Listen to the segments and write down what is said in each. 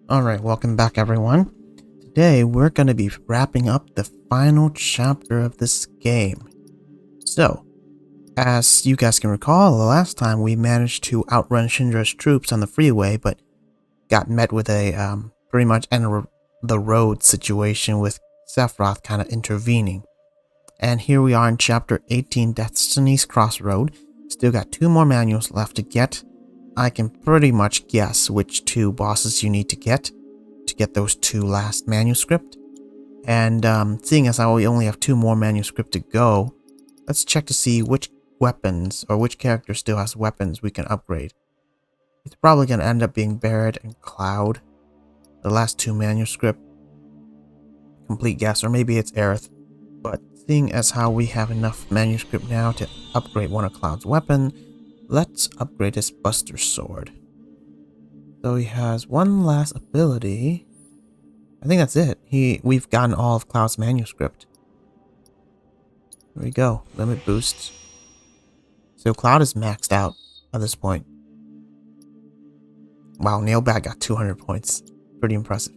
Alright, welcome back everyone. Today we're going to be wrapping up the final chapter of this game. So, as you guys can recall, the last time we managed to outrun Shinra's troops on the freeway, but got met with a pretty much end the road situation with Sephiroth kind of intervening. And here we are in chapter 18, Destiny's Crossroad. Still got 2 more manuals left to get. I can pretty much guess which 2 bosses you need to get those 2 last manuscript. And seeing as how we only have 2 more manuscript to go, let's check to see which weapons or which character still has weapons we can upgrade. It's probably going to end up being Barret and Cloud, the last 2 manuscript. Complete guess, or maybe it's Aerith. But seeing as how we have enough manuscript now to upgrade one of Cloud's weapon, let's upgrade his Buster Sword. So he has one last ability. I think that's it. We've gotten all of Cloud's manuscript. There we go. Limit boosts. So Cloud is maxed out at this point. Wow, Nailbag got 200 points. Pretty impressive.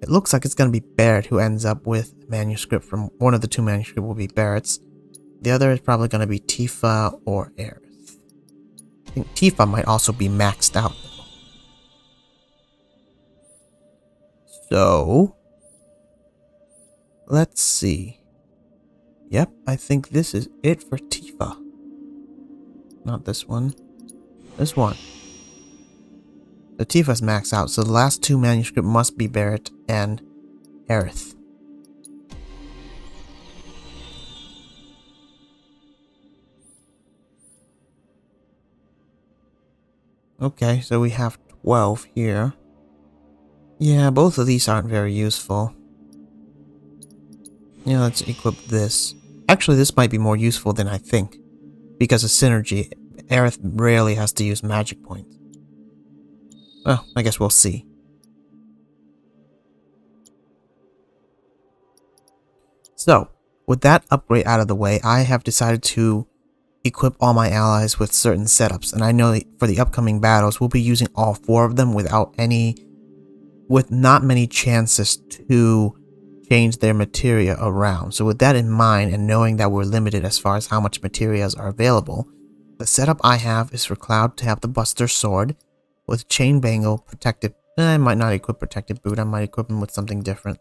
It looks like it's going to be Barret who ends up with manuscript from one of the 2 manuscript will be Barret's. The other is probably going to be Tifa or Aerith. I think Tifa might also be maxed out. So, let's see. Yep, I think this is it for Tifa. Not this one. This one. The Tifa's maxed out, so the last 2 manuscript must be Barret and Aerith. Okay, so we have 12 here. Yeah, both of these aren't very useful. Yeah, let's equip this. Actually, this might be more useful than I think. Because of synergy, Aerith rarely has to use magic points. Well, I guess we'll see. So, with that upgrade out of the way, I have decided to equip all my allies with certain setups. And I know for the upcoming battles, we'll be using all 4 of them with not many chances to change their materia around. So with that in mind, and knowing that we're limited as far as how much materials are available, the setup I have is for Cloud to have the Buster Sword with Chain Bangle protected. I might not equip protected boot. I might equip him with something different.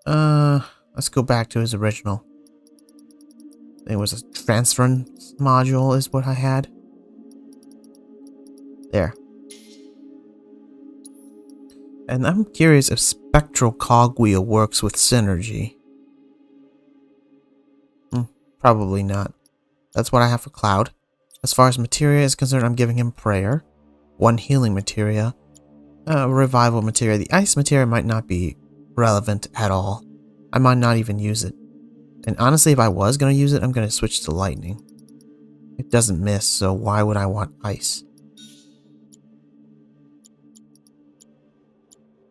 Let's go back to his original. It was a transference module is what I had. There. And I'm curious if Spectral Cogwheel works with synergy. Probably not. That's what I have for Cloud. As far as materia is concerned, I'm giving him Prayer. 1 healing materia. Revival materia. The ice materia might not be relevant at all. I might not even use it. And honestly, if I was going to use it, I'm going to switch to lightning. It doesn't miss, so why would I want ice?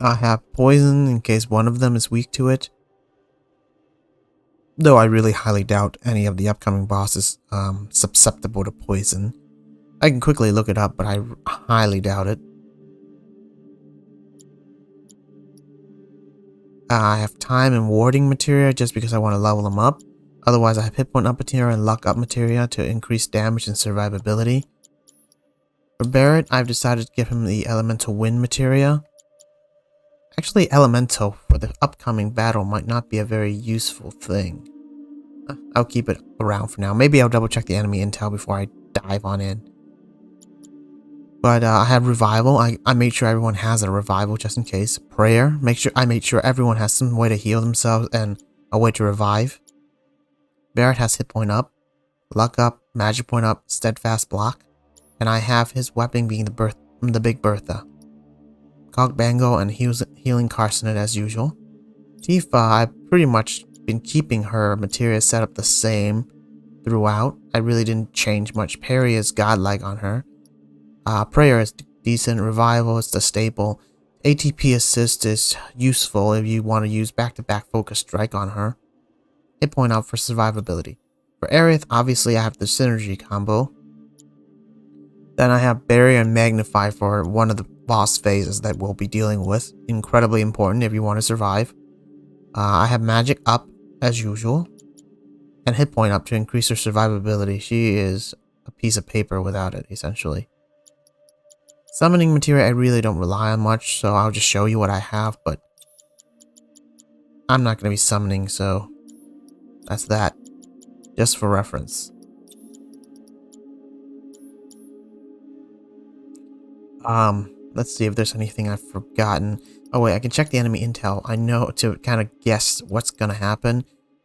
I have poison in case one of them is weak to it. Though I really highly doubt any of the upcoming bosses susceptible to poison. I can quickly look it up, but I highly doubt it. I have time and warding materia just because I want to level them up. Otherwise, I have hit point up materia and luck up materia to increase damage and survivability. For Barret, I've decided to give him the elemental wind materia. Actually, elemental for the upcoming battle might not be a very useful thing. I'll keep it around for now. Maybe I'll double check the enemy intel before I dive on in. But I have revival. I made sure everyone has a revival just in case. Prayer. I made sure everyone has some way to heal themselves and a way to revive. Barret has hit point up, luck up, magic point up, steadfast block, and I have his weapon being the Big Bertha. Cog Bango and healing Carsonet as usual. Tifa, I've pretty much been keeping her materia set up the same throughout. I really didn't change much. Parry is godlike on her. Prayer is decent. Revival is the staple. ATP assist is useful if you want to use back-to-back focus strike on her. Hit point out for survivability. For Aerith, obviously I have the synergy combo. Then I have Barrier and Magnify for one of the boss phases that we'll be dealing with. Incredibly important if you want to survive. I have Magic up, as usual. And Hit Point up to increase her survivability. She is a piece of paper without it, essentially. Summoning Materia I really don't rely on much, so I'll just show you what I have, but I'm not going to be summoning, so that's that. Just for reference. Let's see if there's anything I've forgotten. Oh wait, I can check the enemy intel. I know to kind of guess what's gonna happen,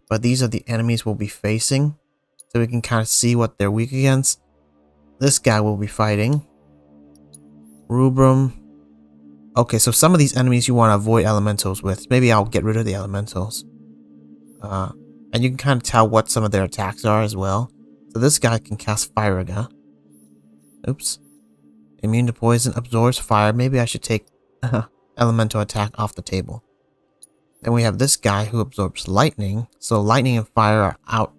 but these are the enemies we'll be facing, so we can kind of see what they're weak against. This guy will be fighting. Rubrum. Okay, so some of these enemies you want to avoid elementals with. Maybe I'll get rid of the elementals. And you can kind of tell what some of their attacks are as well. So this guy can cast Firaga. Oops. Immune to poison, absorbs fire. Maybe I should take elemental attack off the table. Then we have this guy who absorbs lightning. So lightning and fire are out.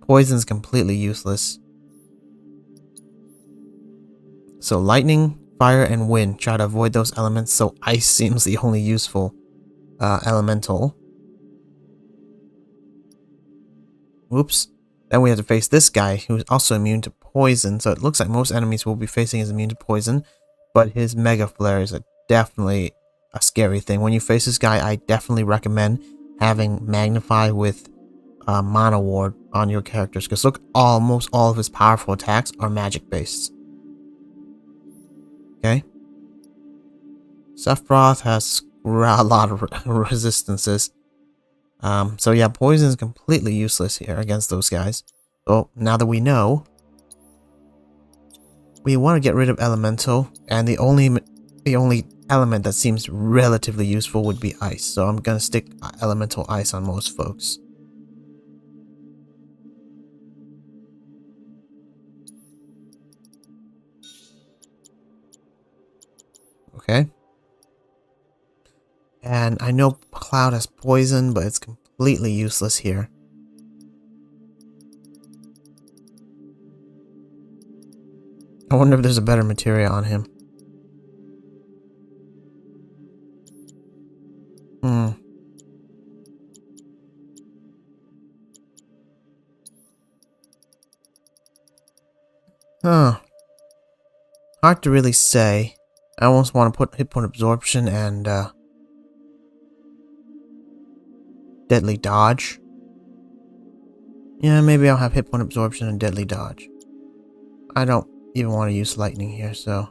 Poison's completely useless. So lightning, fire, and wind. Try to avoid those elements. So ice seems the only useful elemental. Oops. Then we have to face this guy who's also immune to poison. So it looks like most enemies we'll be facing is immune to poison. But his Mega Flare is definitely a scary thing. When you face this guy, I definitely recommend having Magnify with Mana Ward on your characters. Because look, almost all of his powerful attacks are magic based. Okay. Sephiroth has a lot of resistances. So yeah, poison is completely useless here against those guys. So now that we know, we want to get rid of elemental, and the only element that seems relatively useful would be ice. So I'm gonna stick elemental ice on most folks. Okay. And I know Cloud has poison, but it's completely useless here. I wonder if there's a better materia on him. Huh. Hard to really say. I almost want to put hit point absorption and deadly dodge. Yeah, maybe I'll have hit point absorption and deadly dodge. I don't even want to use lightning here, so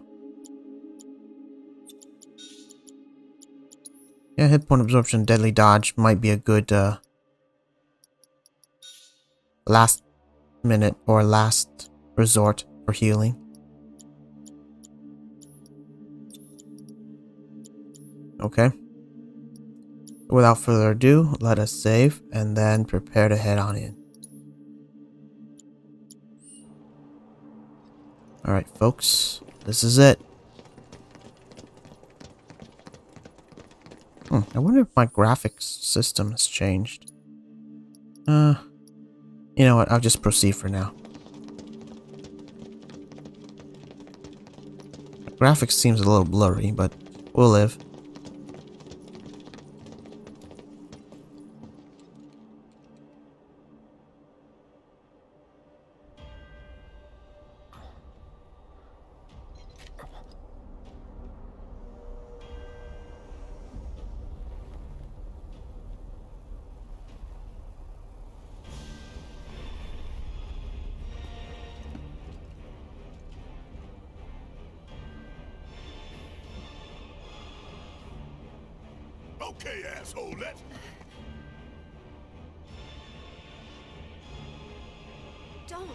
yeah, hit point absorption, deadly dodge might be a good last minute or last resort for healing. Okay. Without further ado, let us save and then prepare to head on in. Alright, folks. This is it. I wonder if my graphics system has changed. You know what? I'll just proceed for now. The graphics seems a little blurry, but we'll live. Okay, asshole, let's... Don't.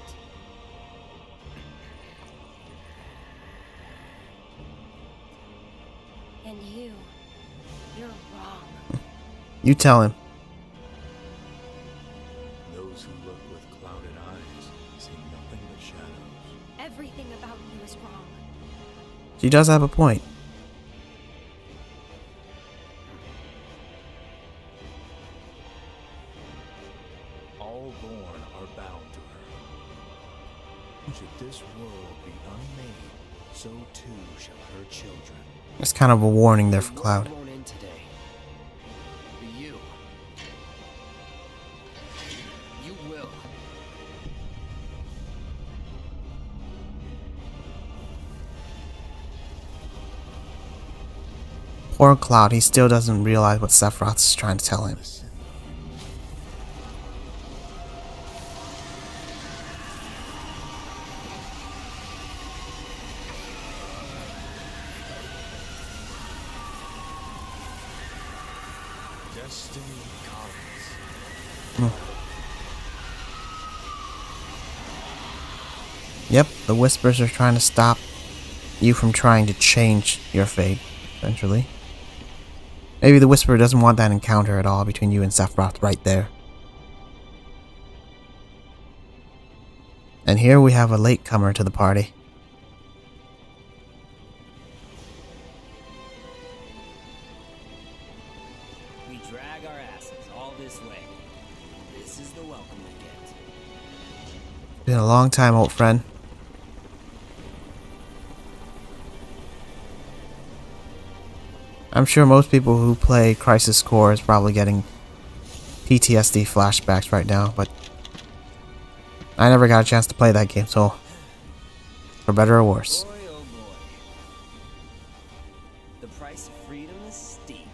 And you're wrong. You tell him. Those who look with clouded eyes see nothing but shadows. Everything about you is wrong. She does have a point. All born are bound to her. Should this world be unmade, children. It's kind of a warning there for Cloud. Won't end today. You. You will. Poor Cloud, he still doesn't realize what Sephiroth is trying to tell him. Listen. Destiny comes. Yep, the Whispers are trying to stop you from trying to change your fate, eventually. Maybe the Whisperer doesn't want that encounter at all between you and Sephiroth right there. And here we have a latecomer to the party. We drag our asses all this way. This is the welcome we get. Been a long time, old friend. I'm sure most people who play Crisis Core is probably getting PTSD flashbacks right now, but I never got a chance to play that game, so for better or worse. Boy, oh boy. The price of freedom is steep.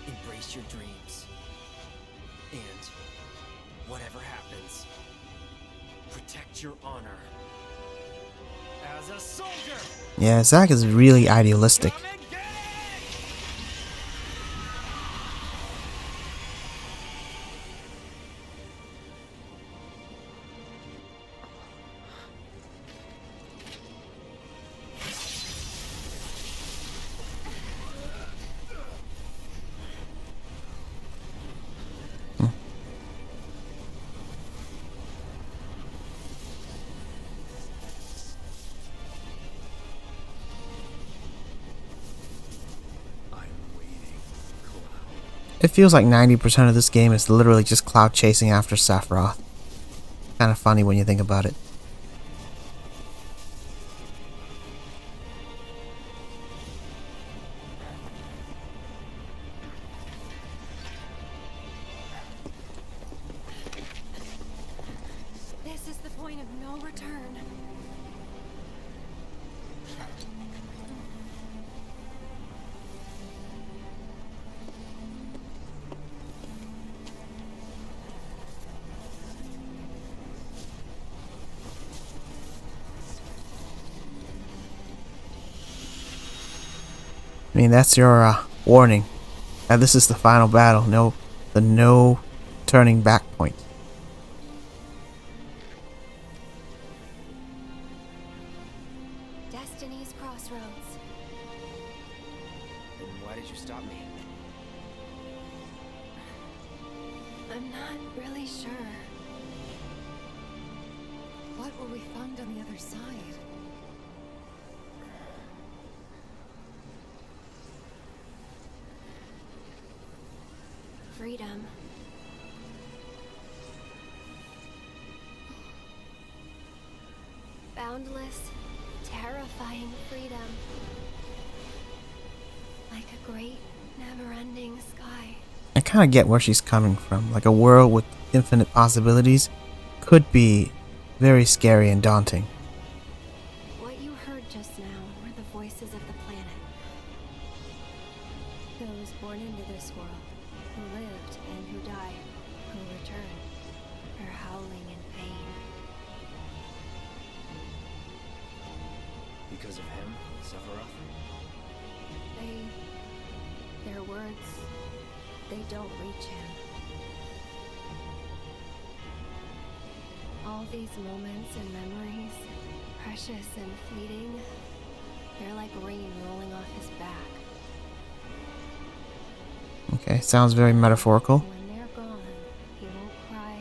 Embrace your dreams. And whatever happens, protect your honor. As a soldier! Yeah, Zack is really idealistic. Come and get it! I'm waiting, Cloud. It feels like 90% of this game is literally just Cloud chasing after Sephiroth. Kind of funny when you think about it. This is the point of no return. I mean, that's your warning. That this is the final battle. No turning back point. Destiny's crossroads. Then why did you stop me? I'm not really sure. What will we find on the other side? Freedom. Boundless, terrifying freedom. Like a great, never-ending sky. I kind of get where she's coming from. Like a world with infinite possibilities could be very scary and daunting. What you heard just now were the voices of the planet. Those born into this world, who lived and who died, who returned, are howling in pain. Because of him, Sephiroth? Their words, they don't reach him. All these moments and memories, precious and fleeting, they're like rain rolling off his back. Okay, sounds very metaphorical. When they're gone, he won't cry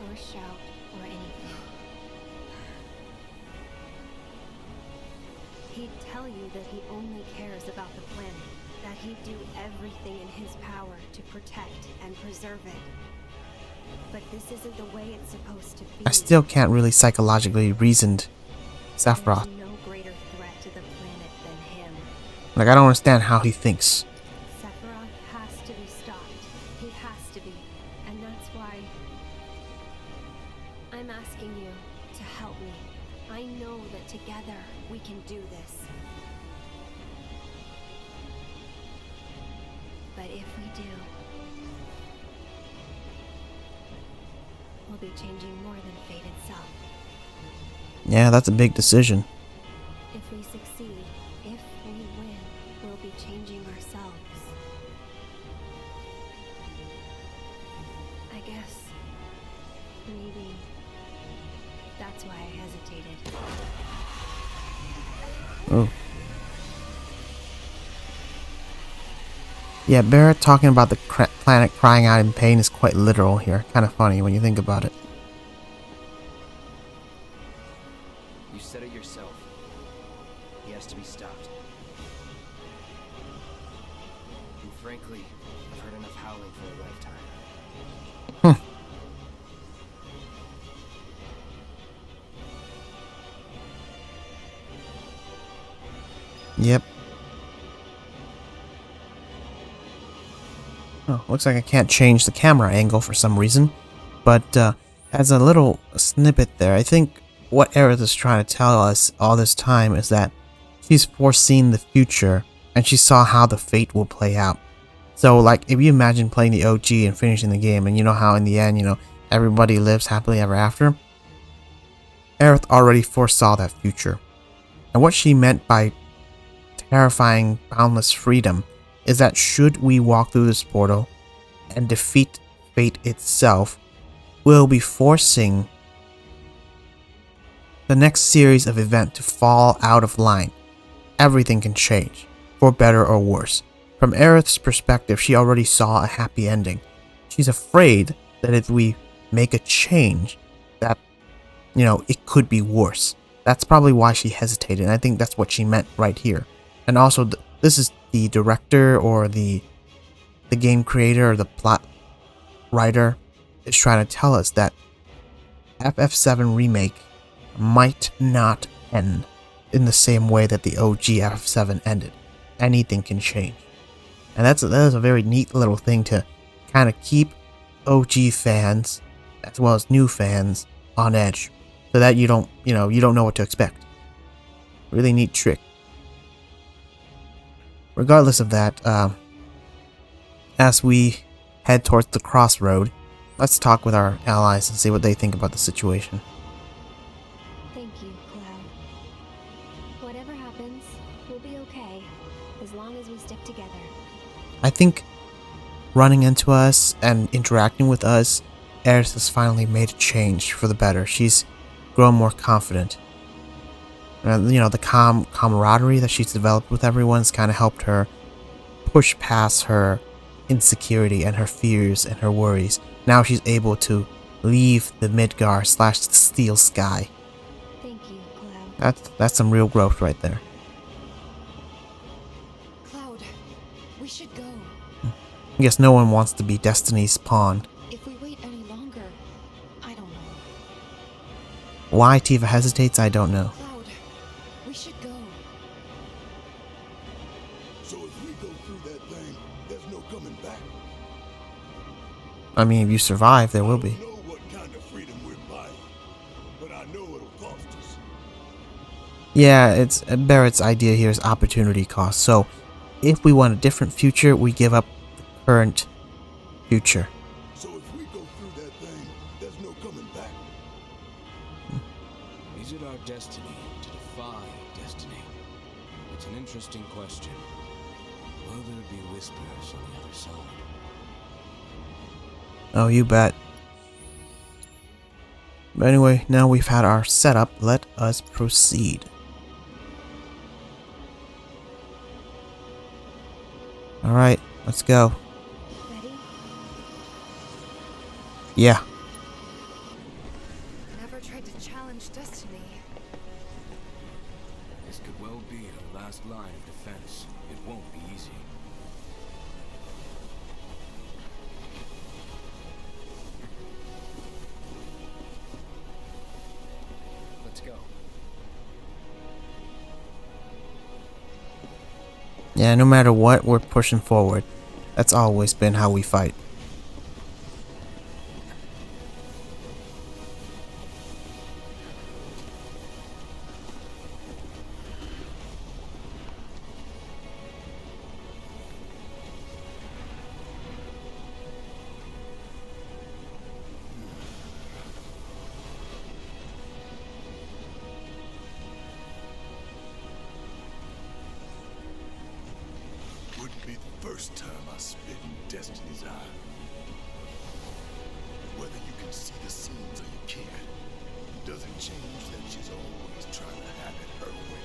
or shout or anything. He'd tell you that he only cares about the planet, that he'd do everything in his power to protect and preserve it. But this isn't the way it's supposed to be. I still can't really psychologically reason Sephiroth. There's no greater threat to the planet than him. Like, I don't understand how he thinks. Sephiroth has to be stopped. He has to be. And that's why I'm asking you to help me. I know that together we can do this. But if we do, we'll be changing more than fate itself. Yeah, that's a big decision. If we succeed, if we win, we'll be changing ourselves. I guess maybe that's why I hesitated. Oh. Yeah, Barrett talking about the planet crying out in pain is quite literal here. Kind of funny when you think about it. You said it yourself. He has to be stopped. And frankly, I've heard enough howling for a lifetime. Yep. Oh, looks like I can't change the camera angle for some reason. But as a little snippet there, I think what Aerith is trying to tell us all this time is that she's foreseen the future and she saw how the fate will play out. So, like, if you imagine playing the OG and finishing the game, and you know how in the end, you know, everybody lives happily ever after? Aerith already foresaw that future. And what she meant by terrifying, boundless freedom is that should we walk through this portal and defeat fate itself, we'll be forcing the next series of events to fall out of line. Everything can change, for better or worse. From Aerith's perspective, she already saw a happy ending. She's afraid that if we make a change, that, you know, it could be worse. That's probably why she hesitated, and I think that's what she meant right here. And also, this is the director or the game creator or the plot writer is trying to tell us that FF7 Remake might not end in the same way that the OG FF7 ended. Anything can change. And that is a very neat little thing to kind of keep OG fans as well as new fans on edge, so that you don't know what to expect. Really neat trick. Regardless of that, as we head towards the crossroad, let's talk with our allies and see what they think about the situation. Thank you, Cloud. Whatever happens, we'll be okay, as long as we stick together. I think running into us and interacting with us, Aerith has finally made a change for the better. She's grown more confident. You know, the camaraderie that she's developed with everyone's kind of helped her push past her insecurity and her fears and her worries. Now she's able to leave the Midgar / the Steel Sky. Thank you, Cloud. That's some real growth right there. Cloud, we should go. I guess no one wants to be Destiny's pawn. If we wait any longer, I don't know. Why Tifa hesitates, I don't know. Cloud, we should go. So if we go through that thing, there's no coming back. I mean, if you survive, there will be. I don't know what kind of freedom we're buying, but I know it'll cost us. Yeah, it's Barrett's idea here is opportunity cost. So, if we want a different future, we give up the current future. So if we go through that thing, there's no coming back. Is it our destiny to defy destiny? It's an interesting question. Will there be whispers on the other side? Oh, you bet. But anyway, now we've had our setup, let us proceed. Alright, let's go. Ready? Yeah. Never tried to challenge destiny. This could well be our last line of defense. sense, it won't be easy. Let's go. Yeah, no matter what, we're pushing forward. That's always been how we fight. Wouldn't be the first time I spit in Destiny's eye. Whether you can see the scenes or you can't, doesn't change that she's always trying to have it her way.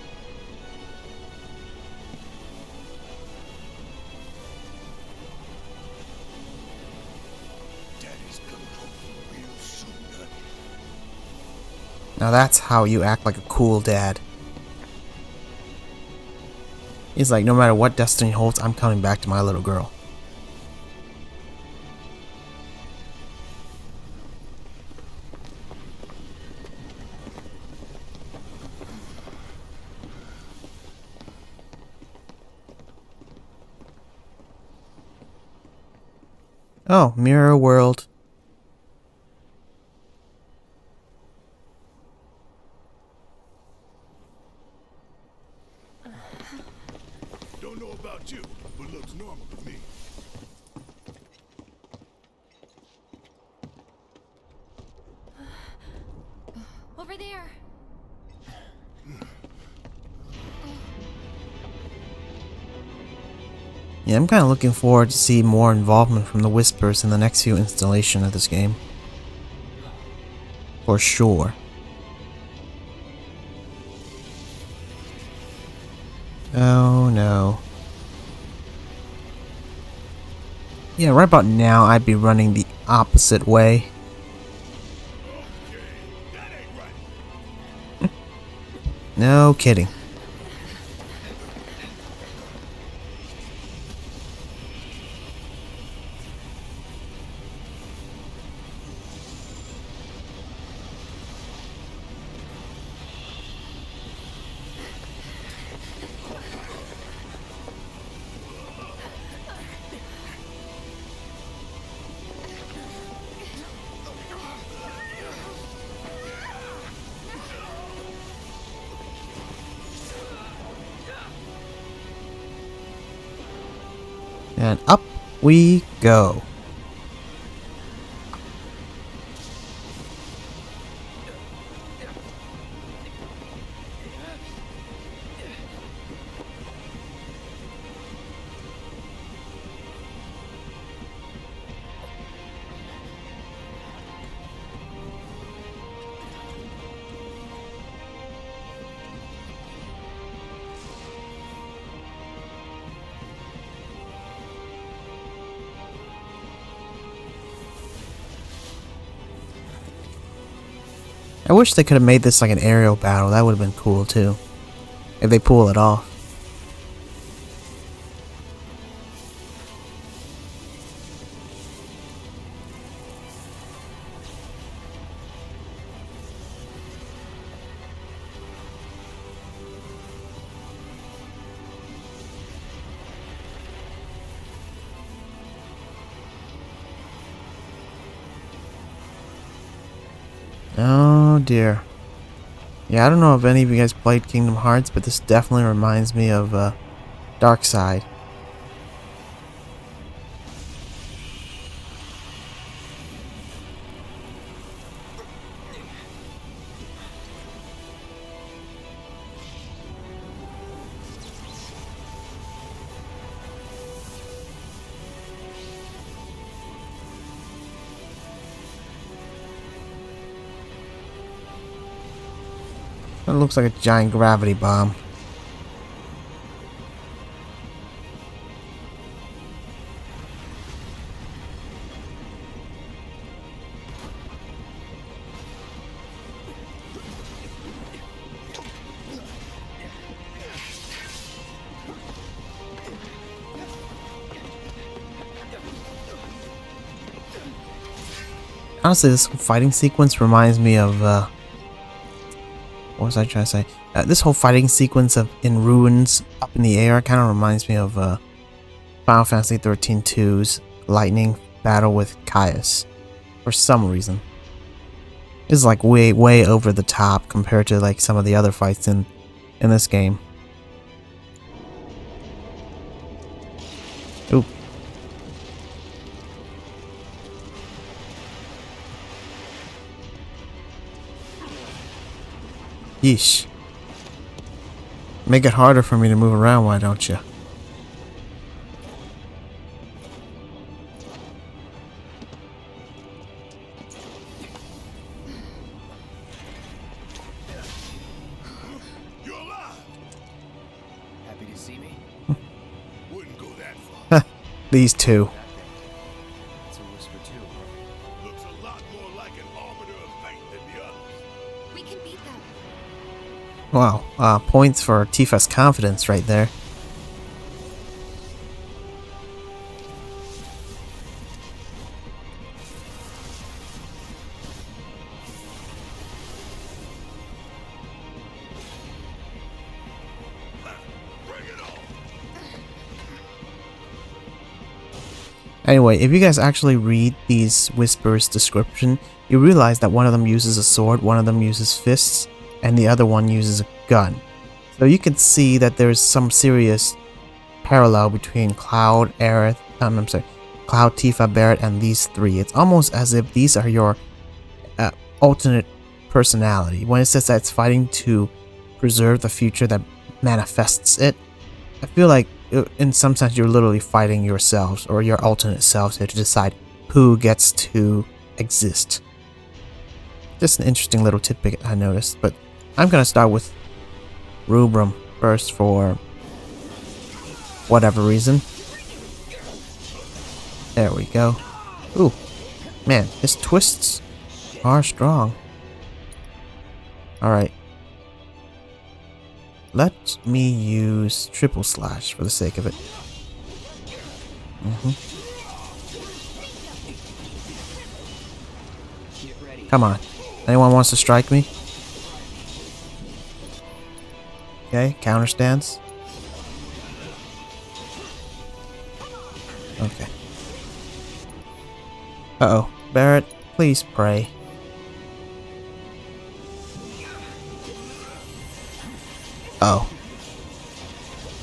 Daddy's coming home real soon, honey. Now that's how you act like a cool dad. He's like, no matter what destiny holds, I'm coming back to my little girl. Oh, mirror world. Don't know about you, but looks normal to me. Over there. Yeah, I'm kind of looking forward to see more involvement from the Whispers in the next few installation of this game. For sure. Oh no. Yeah, right about now I'd be running the opposite way. That ain't right. No kidding. And up we go. I wish they could have made this like an aerial battle. That would have been cool too. If they pull it off. Oh dear. Yeah, I don't know if any of you guys played Kingdom Hearts, but this definitely reminds me of Dark Side. That looks like a giant gravity bomb. Honestly, this fighting sequence reminds me of, what was I trying to say? This whole fighting sequence of in ruins up in the air kind of reminds me of Final Fantasy 13-2's lightning battle with Caius for some reason. It's like way over the top compared to like some of the other fights in this game. Ooh. Yeesh. Make it harder for me to move around, why don't you? You're alive. Happy to see me? Wouldn't go that far. These two. It's a whisper too. Looks a lot more like an arbiter of fate than the others. We can beat them. Wow, points for Tifa's confidence right there. Bring it on. Anyway, if you guys actually read these whispers description, you realize that one of them uses a sword, one of them uses fists, and the other one uses a gun. So you can see that there's some serious parallel between Cloud, Aerith, Cloud, Tifa, Barret, and these three. It's almost as if these are your alternate personality. When it says that it's fighting to preserve the future that manifests it, I feel like in some sense you're literally fighting yourselves or your alternate selves here to decide who gets to exist. Just an interesting little tidbit I noticed, but I'm gonna start with Rubrum first for whatever reason. There we go. Ooh, man, his twists are strong. Alright. Let me use triple slash for the sake of it. Come on. Anyone wants to strike me? Okay, counter stance. Okay. Uh-oh. Barret, please pray. Oh.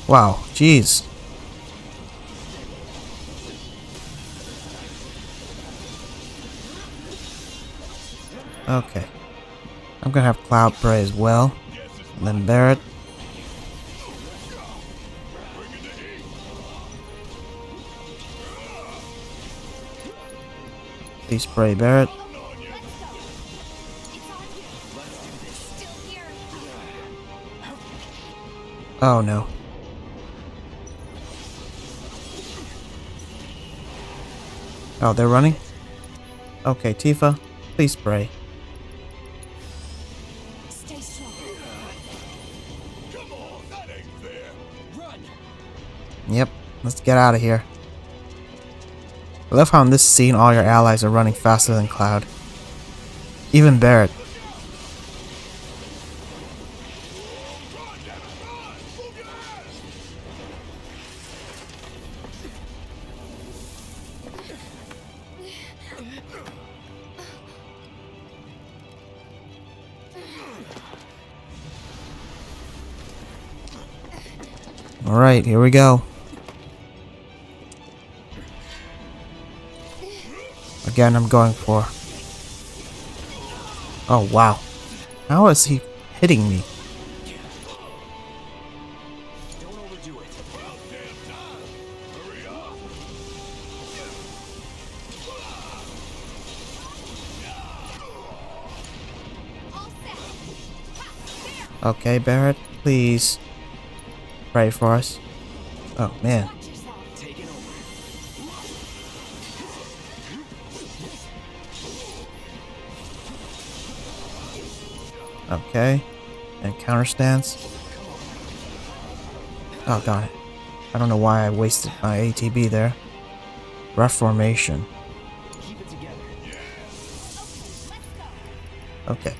Wow, jeez. Okay. I'm gonna have Cloud pray as well. And then Barret. Please pray, Barret. Oh no. Oh, they're running? Okay, Tifa, please pray. Stay strong. Come on, that ain't fair. Run! Yep, let's get out of here. I love how in this scene all your allies are running faster than Cloud. Even Barret. Alright, here we go. Again, I'm going for... Oh, wow. How is he hitting me? Don't overdo it. All set. Ha, there. Okay, Barret, please pray for us. Oh, man. Watch yourself. Take it over. Okay. And counter stance. Oh, darn it. I don't know why I wasted my ATB there. Rough formation. Keep it together. Okay.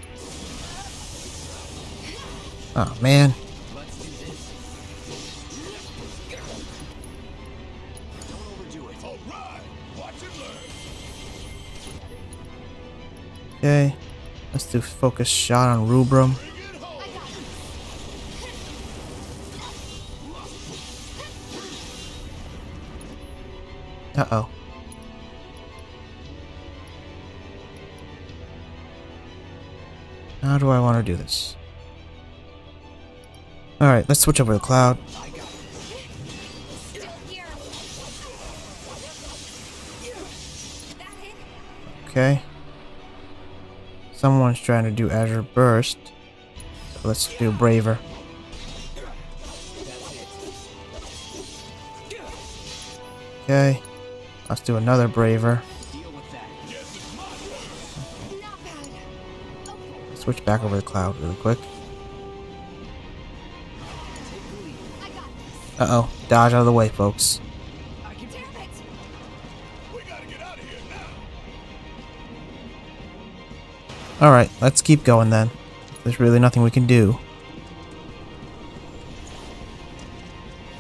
Oh man. Let's do this. Don't overdo it. All right, watch and learn. Okay. Let's do focus shot on Rubrum. Bring it home. Uh-oh. How do I want to do this? Alright, let's switch over to Cloud. Still here. That hit. Okay. Someone's trying to do Azure Burst. So let's do Braver. Okay. Let's do another Braver. Deal with that. Not bad. Okay. Switch back over to Cloud really quick. I got this. Uh-oh. Dodge out of the way, folks. I can Damn it. We gotta get out of here now. Alright, let's keep going then. There's really nothing we can do.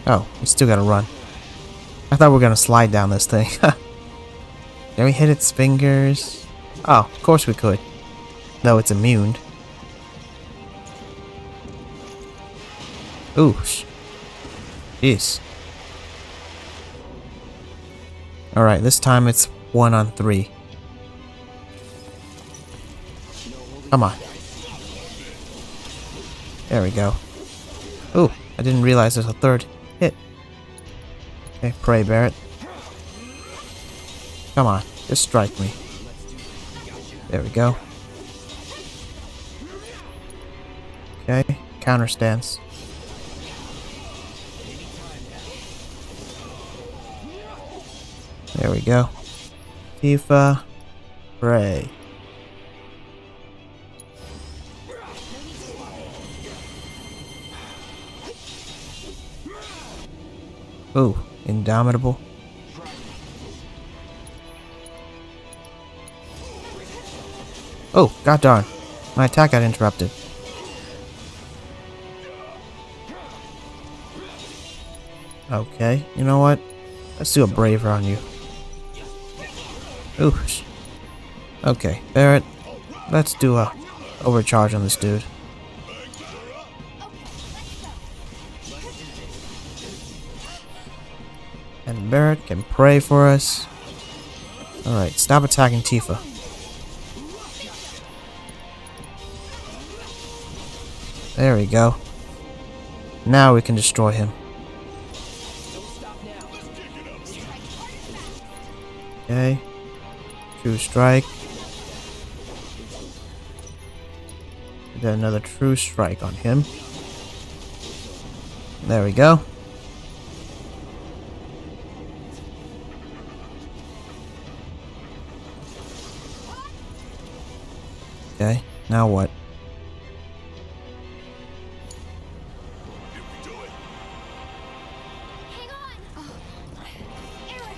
Oh, we still gotta run. I thought we were gonna slide down this thing. Can we hit its fingers? Oh, of course we could. Though it's immune. Ooh. Jeez. Alright, this time it's 1 on 3. Come on. There we go. Ooh, I didn't realize there's a third hit. Okay, pray, Barret. Come on, just strike me. There we go. Okay, counter stance. There we go. Tifa, pray. Ooh, indomitable. Oh, god darn. My attack got interrupted. Okay, you know what? Let's do a Braver on you. Ooh. Okay, Barret. Let's do a overcharge on this dude. And Barret can pray for us. Alright, stop attacking Tifa. There we go. Now we can destroy him. Okay. True strike. Then another true strike on him. There we go. Okay, now what? Did we do it? Hang on. Oh. Aaron.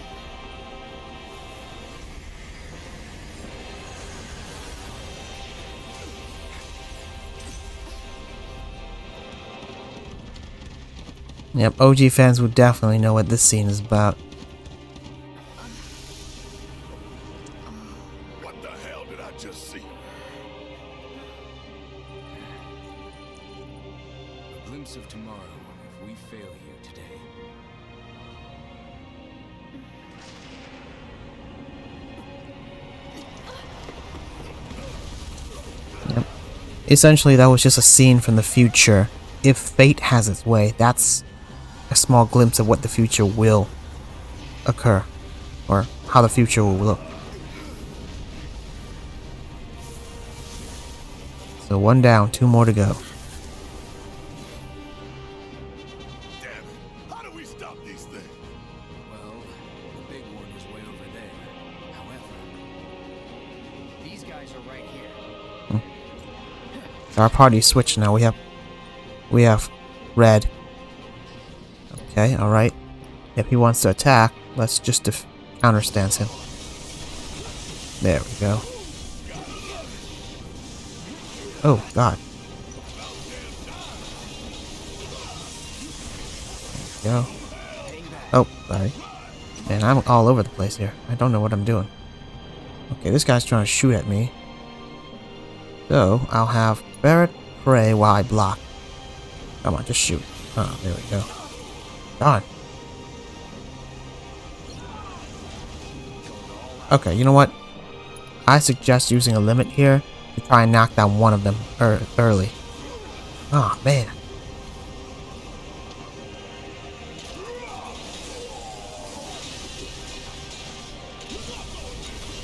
Yep, OG fans would definitely know what this scene is about. What the hell did I just see? A glimpse of tomorrow if we fail here today. Yep. Essentially, that was just a scene from the future. If fate has its way, that's a small glimpse of what the future will occur. Or how the future will look. So 1 down, 2 more to go. Damn it! How do we stop these things? Well, the big one is way over there. However, These guys are right here. Our party switched now. We have red. Okay, alright. If he wants to attack, let's just counter stance him. There we go. Oh, God. There we go. Oh, sorry. Man, I'm all over the place here. I don't know what I'm doing. Okay, this guy's trying to shoot at me. So, I'll have Barret pray while I block. Come on, just shoot. Oh, there we go. Darn. Okay, you know what? I suggest using a limit here to try and knock down one of them early. Oh, man.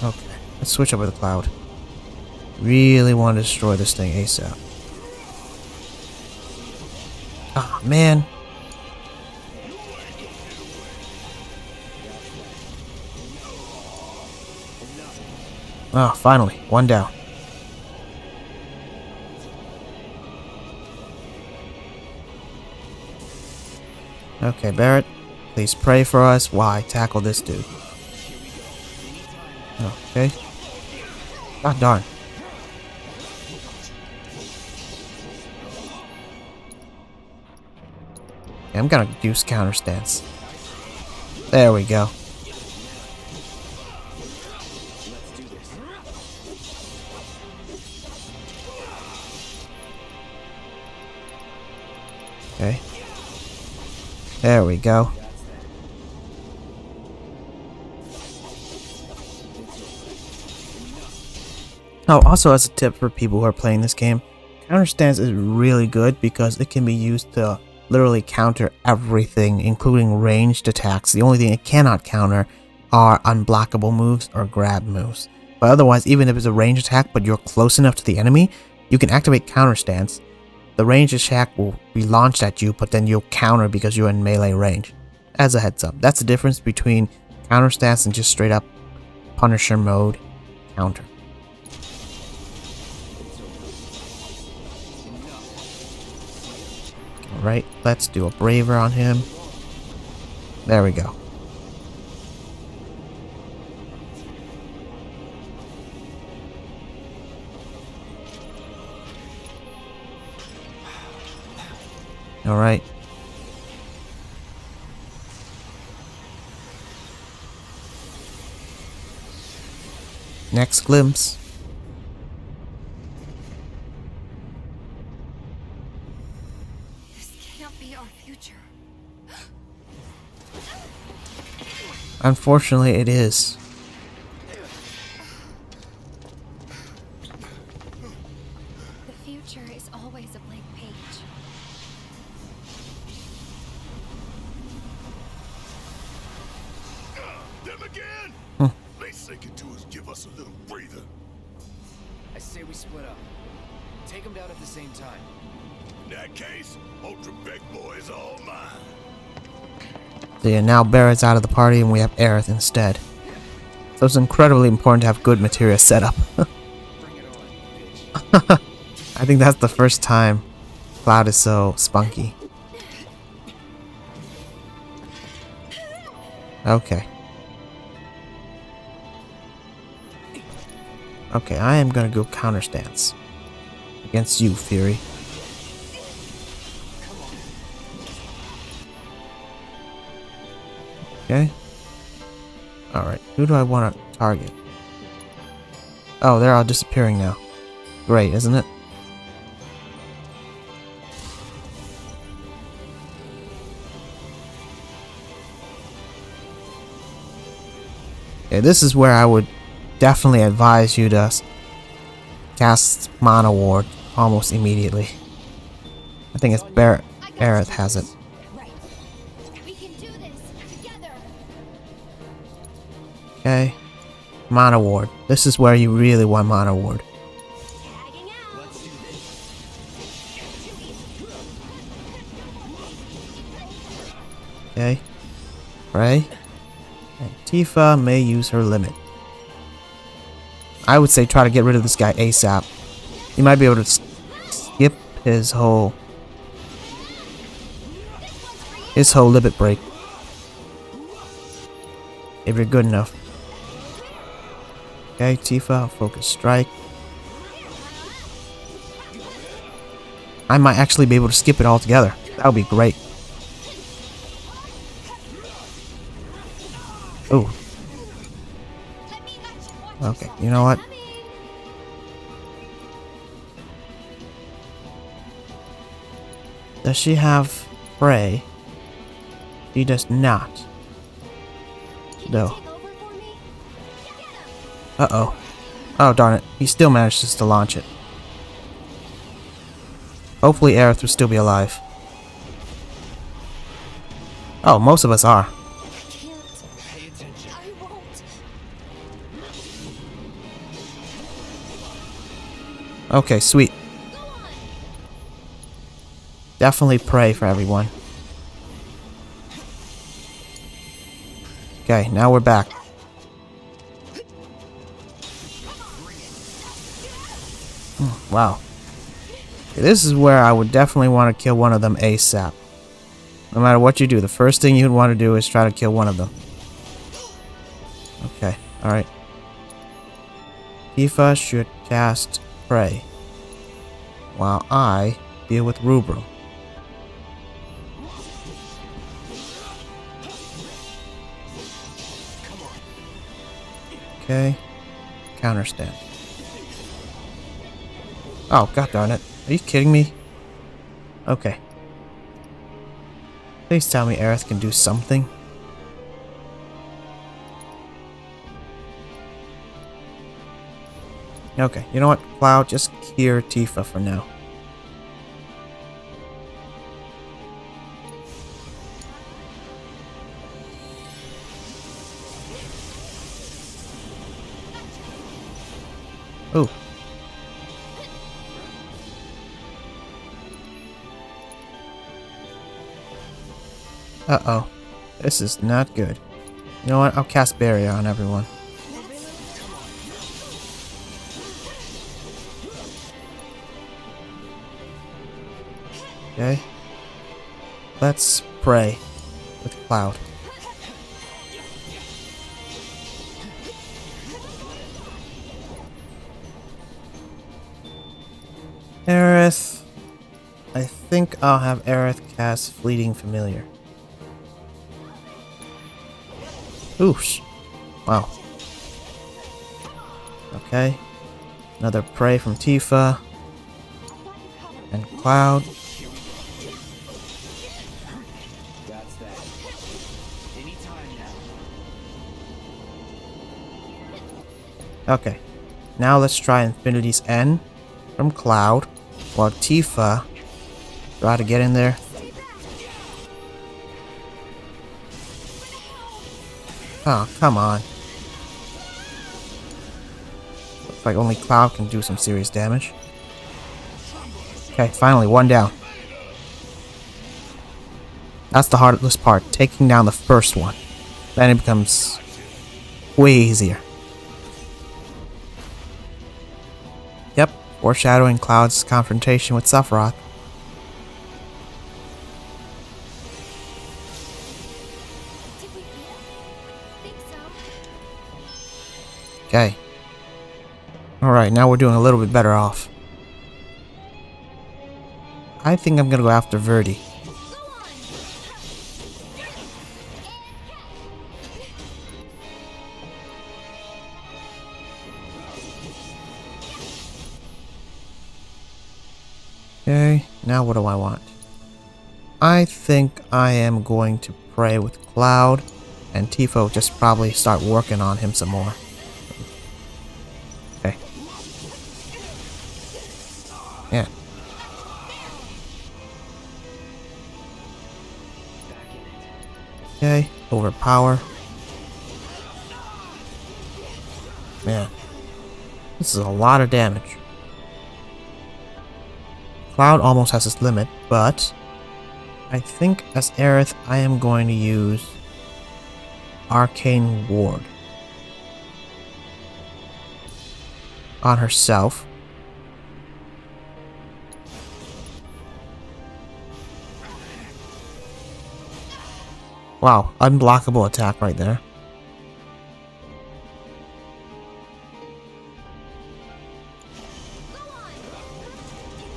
Okay, let's switch over the cloud. Really want to destroy this thing ASAP. Oh, man. Oh, finally. One down. Okay, Barret. Please pray for us while I tackle this dude. Okay. God darn. Okay, I'm gonna use counter stance. There we go. Okay. There we go. Oh, also as a tip for people who are playing this game, counter stance is really good because it can be used to literally counter everything, including ranged attacks. The only thing it cannot counter are unblockable moves or grab moves. But otherwise, even if it's a ranged attack but you're close enough to the enemy, you can activate counter stance. The ranged attack will be launched at you, but then you'll counter because you're in melee range. As a heads up, that's the difference between counter stance and just straight up Punisher mode counter. Alright, let's do a braver on him. There we go. Alright. Next glimpse. This can't be our future. Unfortunately, it is. The future is always a blank page. Them again? Least they can do is give us a little breather. I say we split up. Take them down at the same time. In that case, Ultra Big Boy is all mine. So yeah, now Barret's out of the party and we have Aerith instead. So it's incredibly important to have good materia set up. Bring it on, bitch. I think that's the first time Cloud is so spunky. Okay. Okay, I am gonna go counter stance. Against you, Fury. Okay. Alright, who do I want to target? Oh, they're all disappearing now. Great, isn't it? Okay, this is where I would definitely advise you to cast Mana Ward almost immediately. I think it's Aerith has it. Right. We can do this together. Okay. Mana Ward. This is where you really want Mana Ward. Tagging out. Let's do this. Okay. Pray. And Tifa may use her limit. I would say try to get rid of this guy ASAP. You might be able to skip his whole limit break. If you're good enough. Okay, Tifa, focus strike. I might actually be able to skip it altogether. That would be great. Ooh. Okay, you know what? Does she have prey? She does not. No. Uh-oh. Oh, darn it. He still manages to launch it. Hopefully Aerith will still be alive. Oh, most of us are. Okay, sweet. Definitely pray for everyone. Okay, now we're back. Wow. Okay, this is where I would definitely want to kill one of them ASAP. No matter what you do, the first thing you'd want to do is try to kill one of them. Okay, alright. Tifa should cast Prey, while I deal with Rubrum. Okay, counterstand. Oh, god darn it. Are you kidding me? Okay. Please tell me Aerith can do something. Okay, you know what, Cloud, just cure Tifa for now. Ooh. Uh-oh. This is not good. You know what, I'll cast Barrier on everyone. Okay. Let's pray with Cloud. Aerith. I think I'll have Aerith cast Fleeting Familiar. Oosh. Wow. Okay. Another pray from Tifa. And Cloud. Okay, now let's try Infinity's End from Cloud, while Tifa try to get in there. Oh, come on. Looks like only Cloud can do some serious damage. Okay, finally, one down. That's the hardest part, taking down the first one. Then it becomes way easier. Yep, foreshadowing Cloud's confrontation with Sephiroth. Okay. Alright, now we're doing a little bit better off. I think I'm gonna go after Verdi. Okay, now what do I want? I think I am going to pray with Cloud, and Tifa will just probably start working on him some more. Okay. Yeah. Okay, overpower. Man, this is a lot of damage. Cloud almost has his limit, but I think as Aerith, I am going to use Arcane Ward on herself. Wow, unblockable attack right there.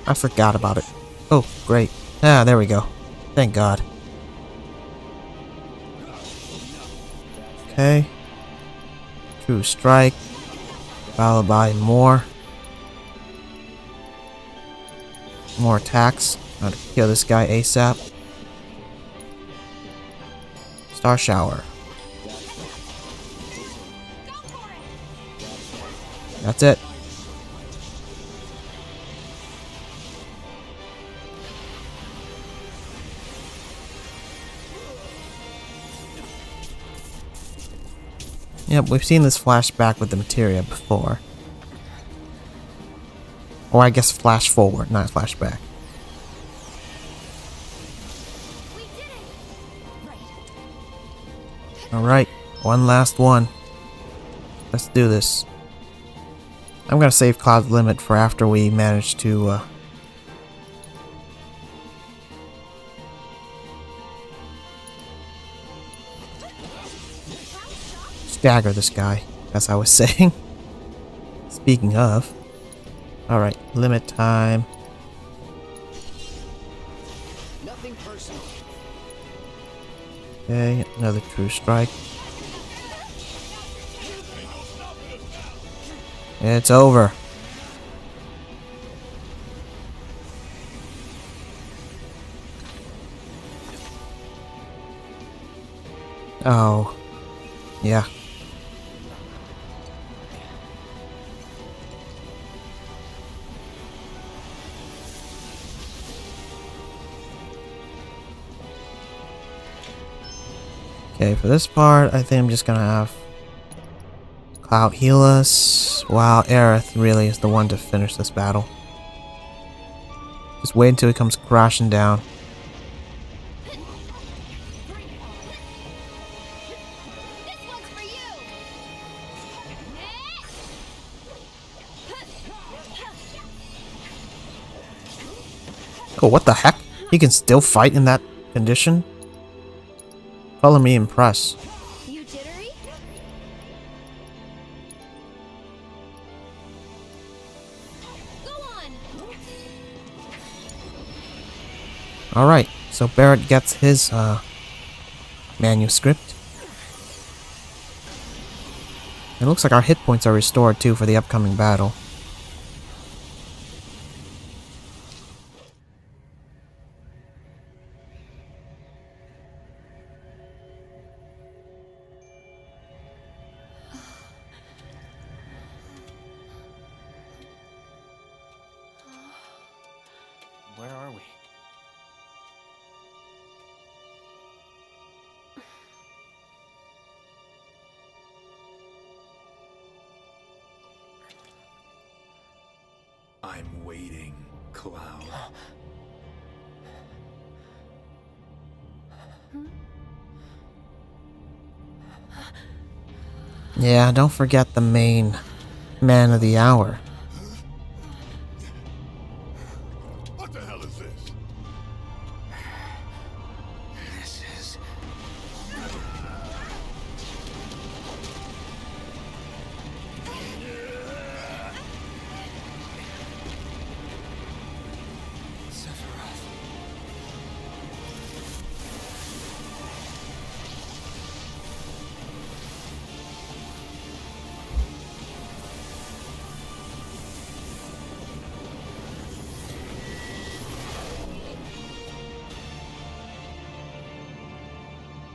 I forgot about it. Oh, great. Ah, there we go. Thank God. Okay. True strike. Followed by more. More attacks. Gotta kill this guy ASAP. Star shower. That's it. Yep, we've seen this flashback with the materia before. Or I guess flash forward, not flashback. Alright, one last one. Let's do this. I'm gonna save Cloud's Limit for after we manage to stagger this guy, as I was saying. Speaking of. Alright, limit time. Nothing personal. Okay, another true strike. It's over. Oh. Yeah. Okay, for this part, I think I'm just gonna have Cloud heal us, while Aerith really is the one to finish this battle. Just wait until he comes crashing down. Oh, what the heck? He can still fight in that condition? Color me impressed. You jittery? Go on. Alright, so Barrett gets his manuscript. It looks like our hit points are restored too for the upcoming battle. Where are we? I'm waiting, Cloud. Yeah, don't forget the main man of the hour. What the hell is this? This is... Sephiroth.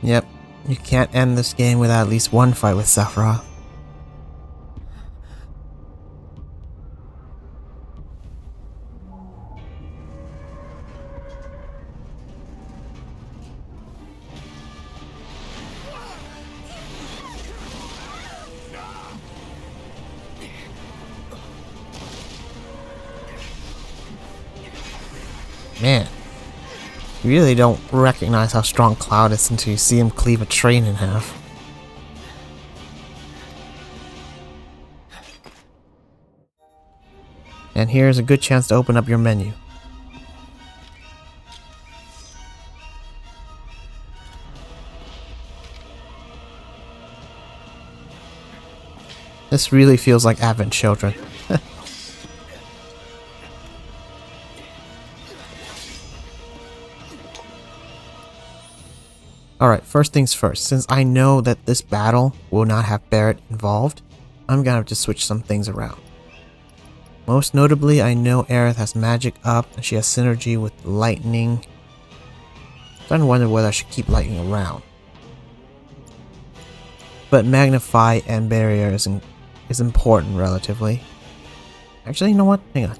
Yep, you can't end this game without at least one fight with Sephiroth. Man, you really don't recognize how strong Cloud is until you see him cleave a train in half. And here's a good chance to open up your menu. This really feels like Advent Children. Alright, first things first. Since I know that this battle will not have Barret involved, I'm gonna have to switch some things around. Most notably, I know Aerith has magic up and she has synergy with lightning. I'm starting to wonder whether I should keep lightning around. But Magnify and Barrier is important relatively. Actually, you know what? Hang on.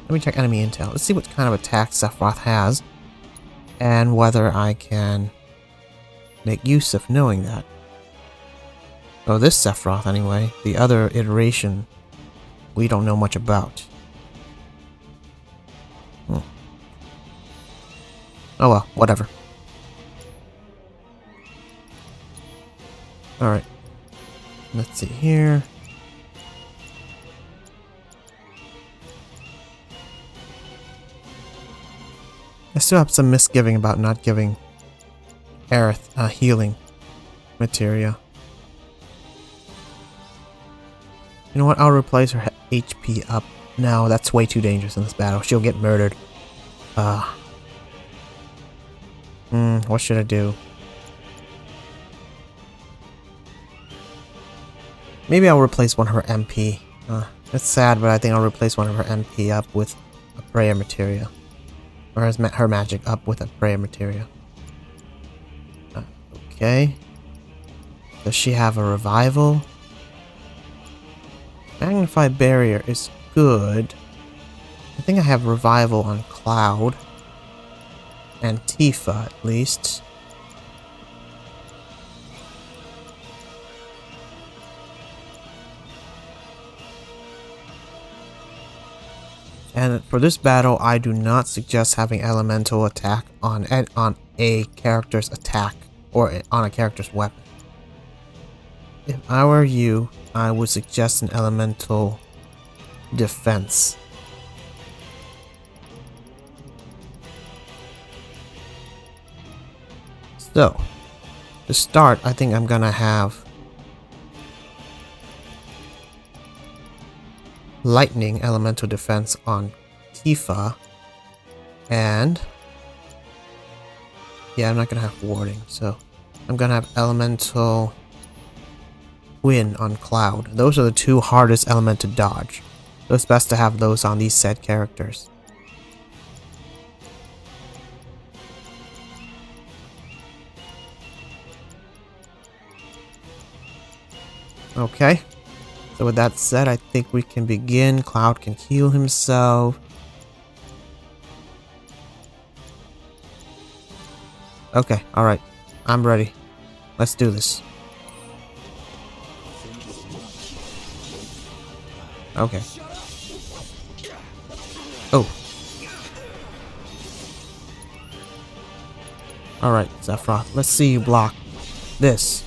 Let me check enemy intel. Let's see what kind of attack Sephiroth has. And whether I can make use of knowing that. Oh, this Sephiroth anyway. The other iteration we don't know much about. Oh well, whatever. Alright. Let's see here. I still have some misgiving about not giving Aerith healing materia. You know what? I'll replace her HP up. No, that's way too dangerous in this battle. She'll get murdered. What should I do? Maybe I'll replace one of her MP. It's sad, but I think I'll replace one of her MP up with a prayer materia. Or her magic up with a prayer materia. Okay. Does she have a revival? Magnify Barrier is good. I think I have revival on Cloud. And Tifa, at least. And for this battle, I do not suggest having elemental attack on a character's attack or on a character's weapon. If I were you, I would suggest an elemental defense. So, to start, I think I'm gonna have lightning elemental defense on Tifa, and yeah, I'm not gonna have warding, so I'm gonna have elemental wind on Cloud. Those are the two hardest element to dodge, so it's best to have those on these said characters. Okay. So with that said, I think we can begin. Cloud can heal himself. Okay, alright. I'm ready. Let's do this. Okay. Oh. Alright, Sephiroth. Let's see you block this.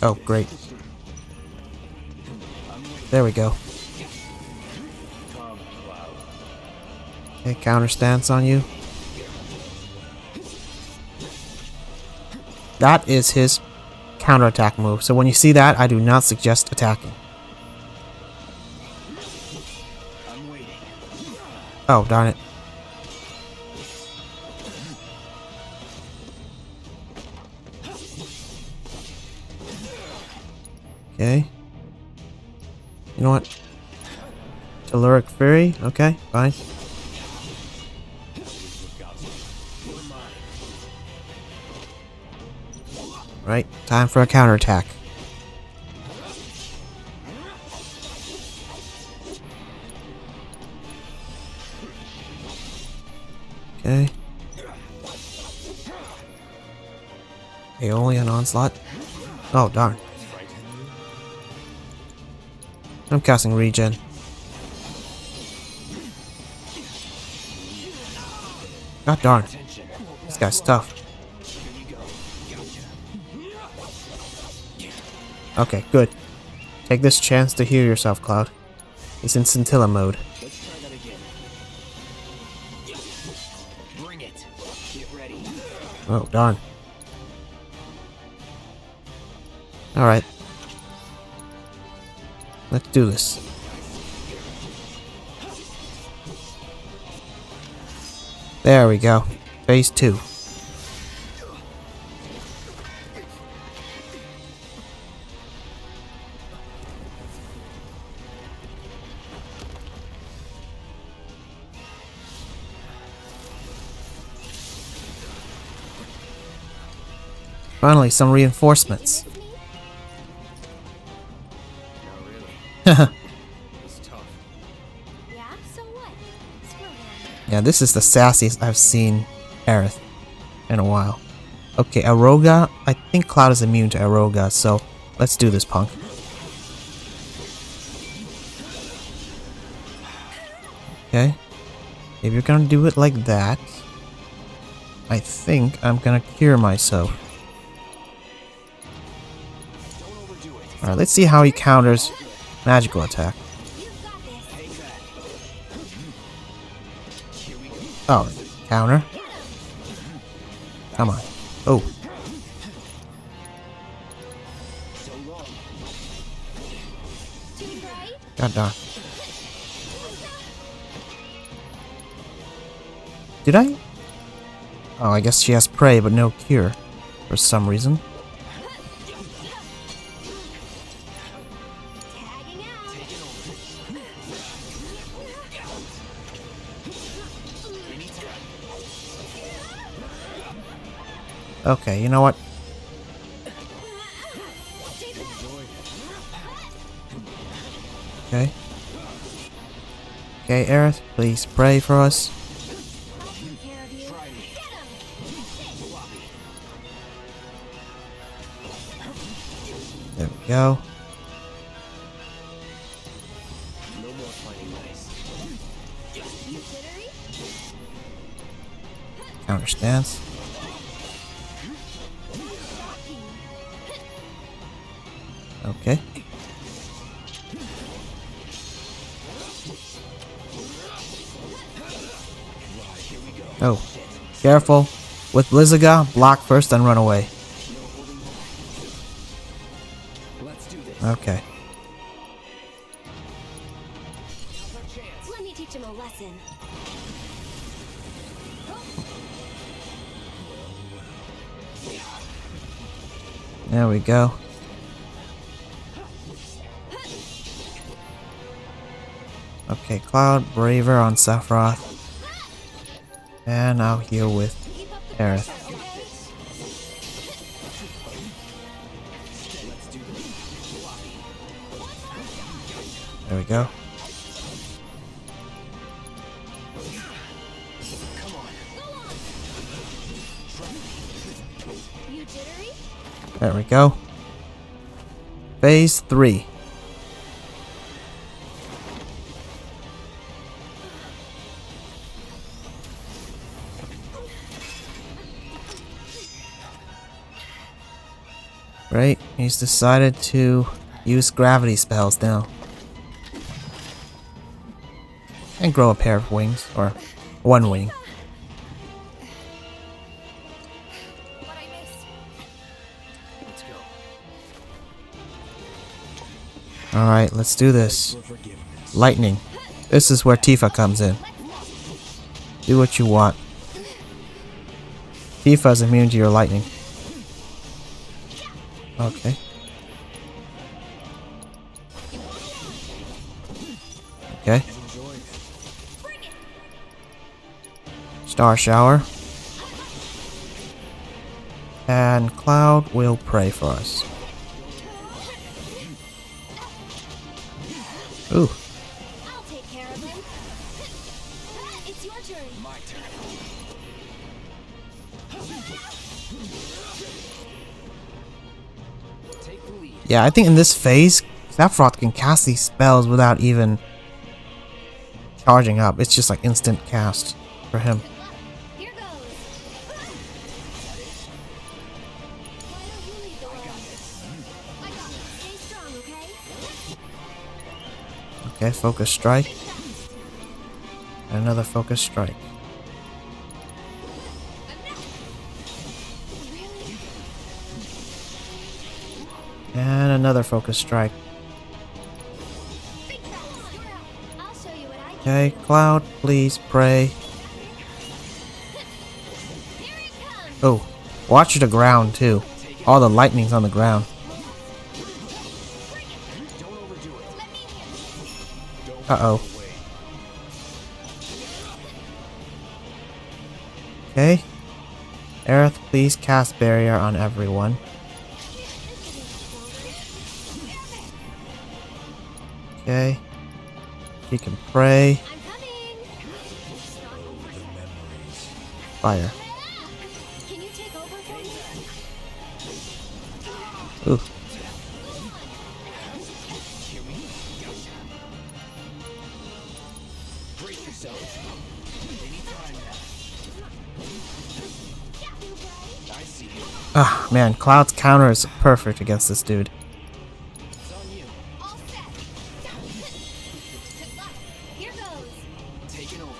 Oh, great. There we go. Okay, counter stance on you. That is his counterattack move. So when you see that, I do not suggest attacking. Oh, darn it. Okay. You know what? Telluric Fury? Okay, fine. Right, time for a counterattack. Okay. Aeolian Onslaught. Oh, darn. I'm casting regen. God darn. This guy's tough. Okay, good. Take this chance to heal yourself, Cloud. He's in scintilla mode. Oh, darn. Alright. Let's do this. There we go. Phase 2. Finally, some reinforcements. Not really. It's tough. Yeah, so what? Screw him. Yeah, this is the sassiest I've seen Aerith in a while. Okay, Aroga. I think Cloud is immune to Aroga, so let's do this, punk. Okay. If you're gonna do it like that, I think I'm gonna cure myself. Alright, let's see how he counters magical attack. Oh, counter. Come on. Oh. God darn. Did I? Oh, I guess she has prey but no cure. For some reason. Okay, you know what? Okay. Okay, Aerith, please pray for us. There we go. Counter stance. Okay. Oh, careful. With Blizzaga, block first and run away. Okay. Let me teach him a lesson. There we go. Okay, Cloud, Braver on Sephiroth. And I'll heal with Aerith. There we go. There we go. Phase 3. Right, he's decided to use gravity spells now. And grow a pair of wings, or one wing. What I missed. Let's go. Alright, let's do this. Lightning. This is where Tifa comes in. Do what you want. Tifa's immune to your lightning. Okay. Okay. Star Shower. And Cloud will pray for us. Ooh. I'll take care of him. It's your turn. My turn. Take the lead. Yeah, I think in this phase, Sephiroth can cast these spells without even charging up. It's just like instant cast for him. Here goes. Why don't you lead the way? I got it. Stay strong, okay? Okay, focus strike. And another focus strike. Really? And another focus strike. Big fella, you're out. I'll show you what I can. Okay, Cloud, please pray. Oh, watch the ground too. All the lightning's on the ground. Uh-oh. Okay. Aerith, please cast barrier on everyone. Okay. She can pray. Fire. Can you take over for me? Ooh. Ah, man, Cloud's counter is perfect against this dude. All set. Good luck. Here goes. Taking over.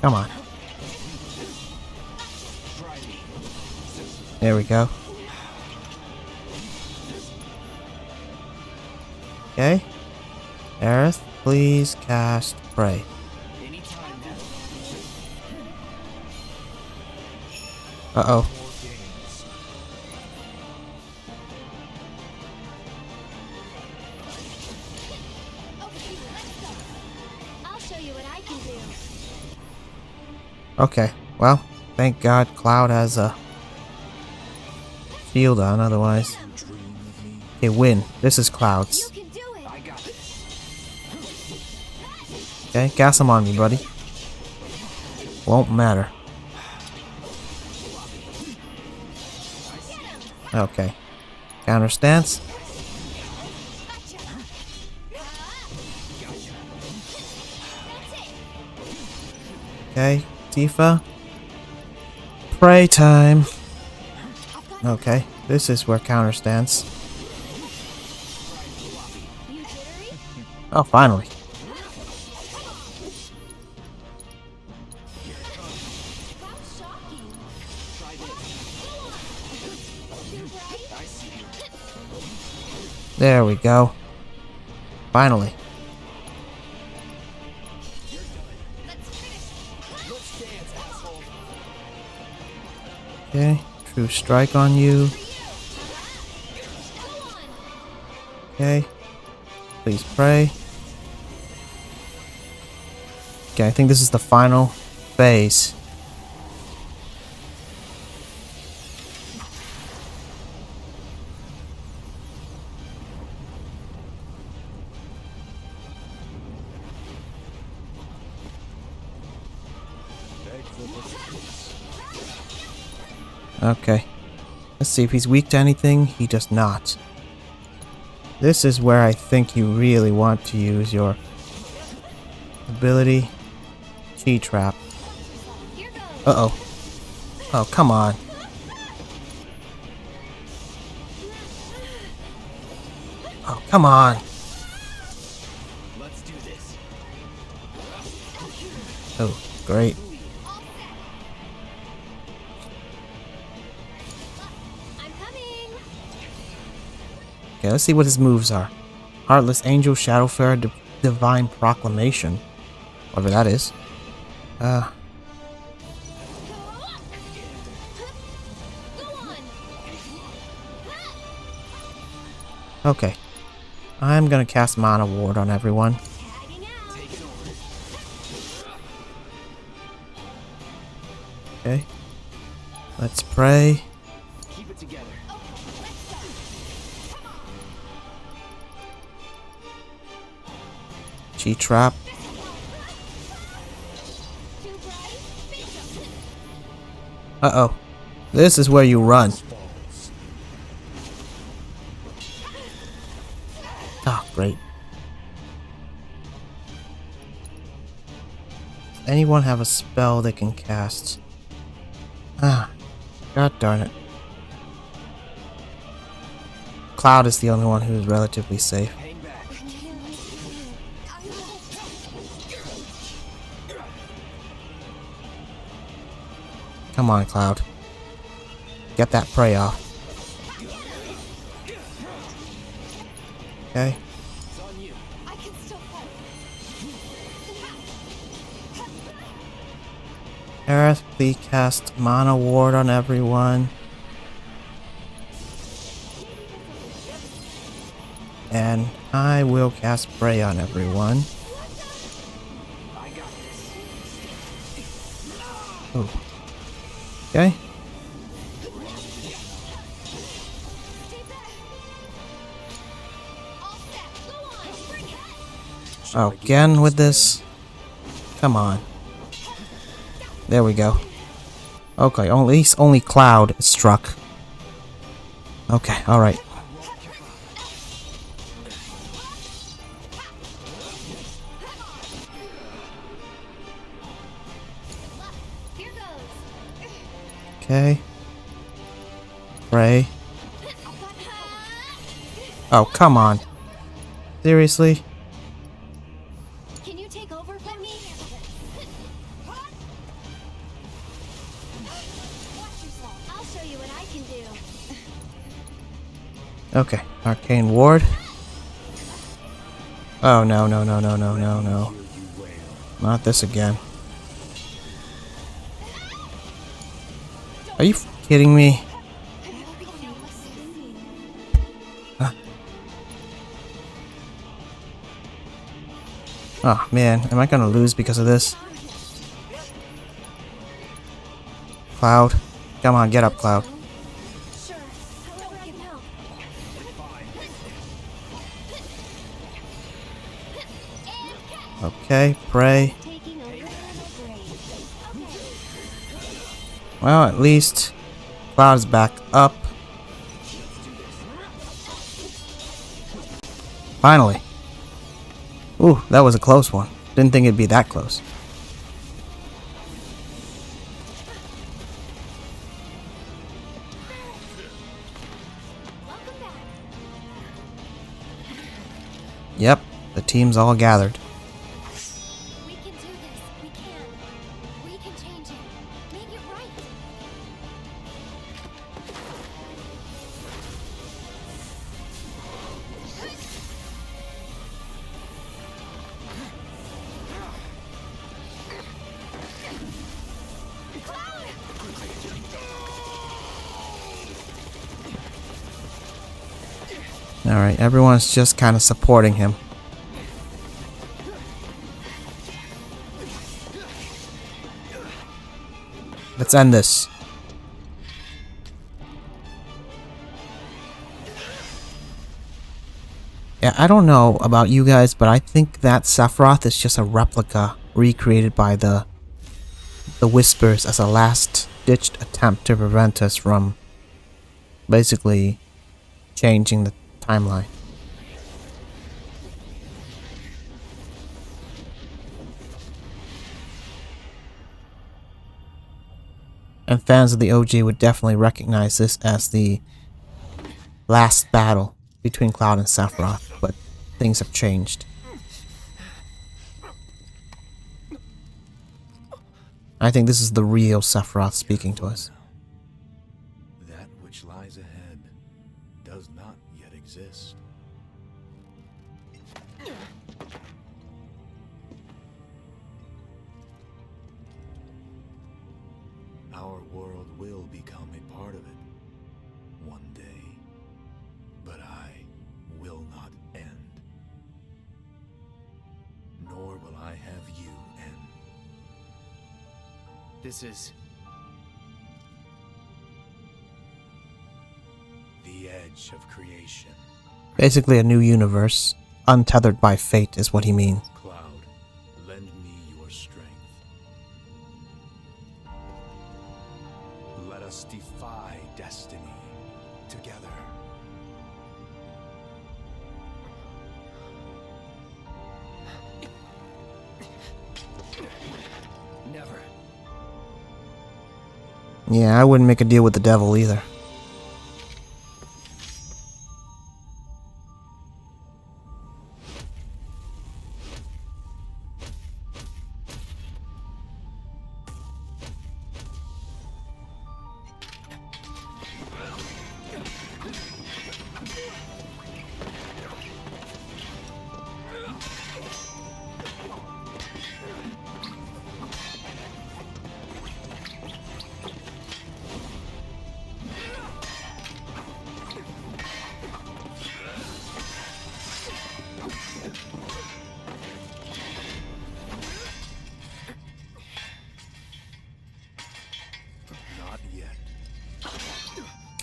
Come on. There we go. Okay. Aerith, please cast Pray. Uh-oh. Okay, let's go. I'll show you what I can do. Okay, well, thank God Cloud has a shield on, otherwise. Okay, win. This is Cloud's. You can do it. I got this. Okay, gas him on me, buddy. Won't matter. Okay. Counter stance. Okay, Tifa. Pray time. Okay, this is where counter stance. You jittery? Oh, finally. That's shocking. Too bright? There we go. Finally. Let's finish. Okay, true strike on you. Go on. Okay. Please pray. Okay, I think this is the final phase. Okay. Let's see if he's weak to anything. He does not. This is where I think you really want to use your ability. Chi trap. Here goes. Uh-oh. Oh, come on. Oh, come on. Let's do this. Oh, great. I'm coming. Okay, let's see what his moves are. Heartless Angel, Shadowfarer, Divine Proclamation. Whatever that is. Go on. Okay. I'm gonna cast Mana Ward on everyone. Tagging out. Okay. Let's pray. Keep it together. Chi trap. Too bright? Uh-oh. This is where you run. Oh, great. Does anyone have a spell they can cast? Ah. God darn it. Cloud is the only one who is relatively safe. Hang back. Come on, Cloud. Get that prey off. Okay. It's on you. I can Aerith, please cast Mana Ward on everyone. And I will cast Spray on everyone. Oh. Okay. Oh, again with this? Come on. There we go. Okay, at least only Cloud is struck. Okay, alright. Okay. Pray. Oh, come on. Seriously? Can you take over for me? Watch yourself. I'll show you what I can do. Okay, Arcane Ward. Oh, no. Not this again. Are you kidding me? Huh. Oh, man. Am I gonna lose because of this? Cloud. Come on, get up, Cloud. Sure. However I can help. Okay, pray. Taking over Intergrade. Well, at least Cloud's back up. Finally. Ooh, that was a close one. Didn't think it'd be that close. Welcome back. Yep, the team's all gathered. We can do this. We can. We can change it. Make it right. Alright, everyone's just kind of supporting him. Let's end this. Yeah, I don't know about you guys, but I think that Sephiroth is just a replica recreated by the Whispers as a last-ditched attempt to prevent us from basically changing the timeline. And fans of the OG would definitely recognize this as the last battle between Cloud and Sephiroth, but things have changed. I think this is the real Sephiroth speaking to us. That which lies ahead does not yet exist. Our world will become a part of it one day, but I will not end. Nor will I have you end. This is... The edge of creation. Basically a new universe, untethered by fate is what he means. Cloud, lend me your strength. Let us defy destiny together. never. Yeah, I wouldn't make a deal with the devil either.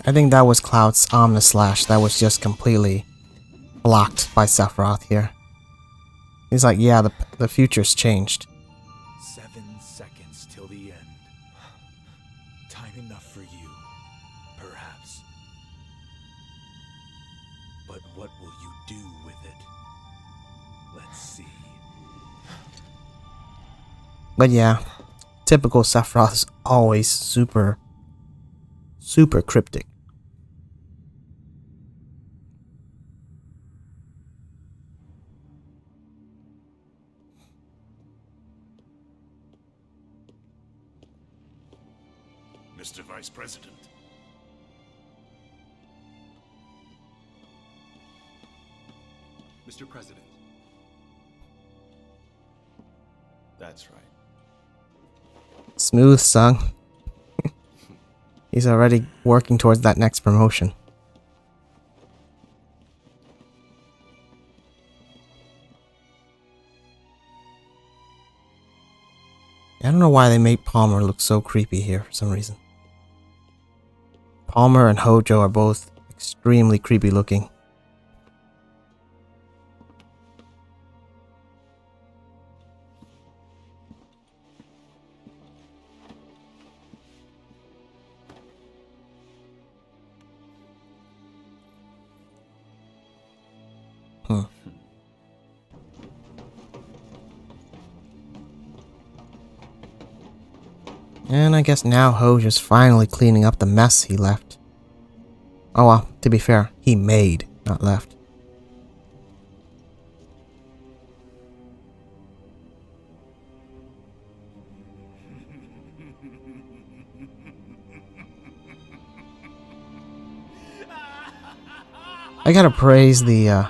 I think that was Cloud's Omnislash that was just completely blocked by Sephiroth here. He's like, yeah, the future's changed. 7 seconds till the end. Time enough for you, perhaps. But what will you do with it? Let's see. But yeah, typical Sephiroth is always super cryptic. Mr. Vice President. Mr. President. That's right. Smooth, son. He's already working towards that next promotion. I don't know why they made Palmer look so creepy here for some reason. Palmer and Hojo are both extremely creepy looking. And I guess now Hojo's finally cleaning up the mess he left. Oh well, to be fair, he made, not left. I gotta praise the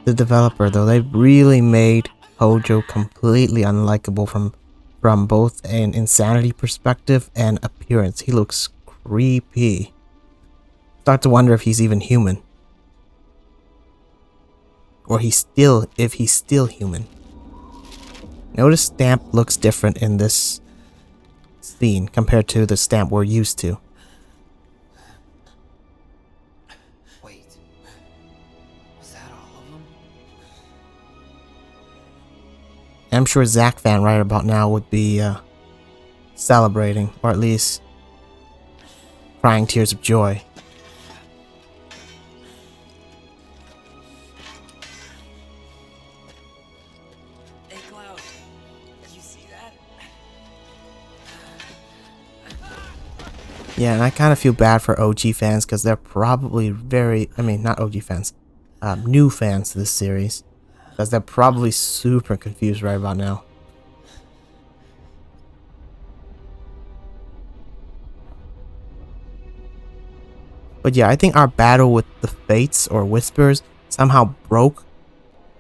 developer though. They really made Hojo completely unlikable from both an insanity perspective and appearance. He looks creepy. Start to wonder if he's even human. Or if he's still human. Notice Stamp looks different in this scene compared to the Stamp we're used to. Wait. Was that all of them? I'm sure Zack fan right about now would be celebrating, or at least crying tears of joy. Hey, Cloud. You see that? Yeah, and I kind of feel bad for OG fans because they're probably not OG fans, new fans to this series. Because they're probably super confused right about now. But yeah, I think our battle with the Fates or Whispers somehow broke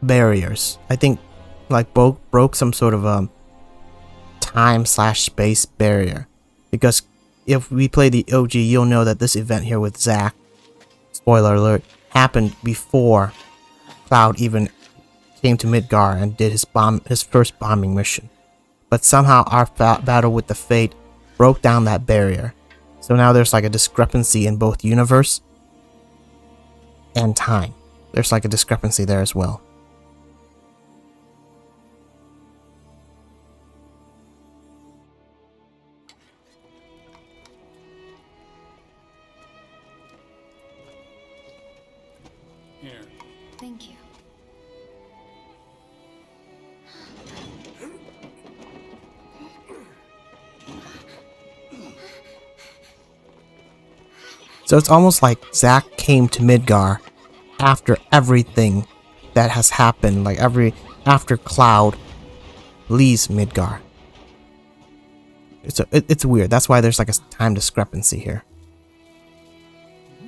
barriers. I think like broke some sort of time/space barrier. Because if we play the OG, you'll know that this event here with Zack, spoiler alert, happened before Cloud even came to Midgar and did his first bombing mission. But somehow our battle with the Fate broke down that barrier. So now there's like a discrepancy in both universe and time. There's like a discrepancy there as well. Here. Thank you. So it's almost like Zack came to Midgar after everything that has happened, like after Cloud leaves Midgar. It's weird. That's why there's like a time discrepancy here.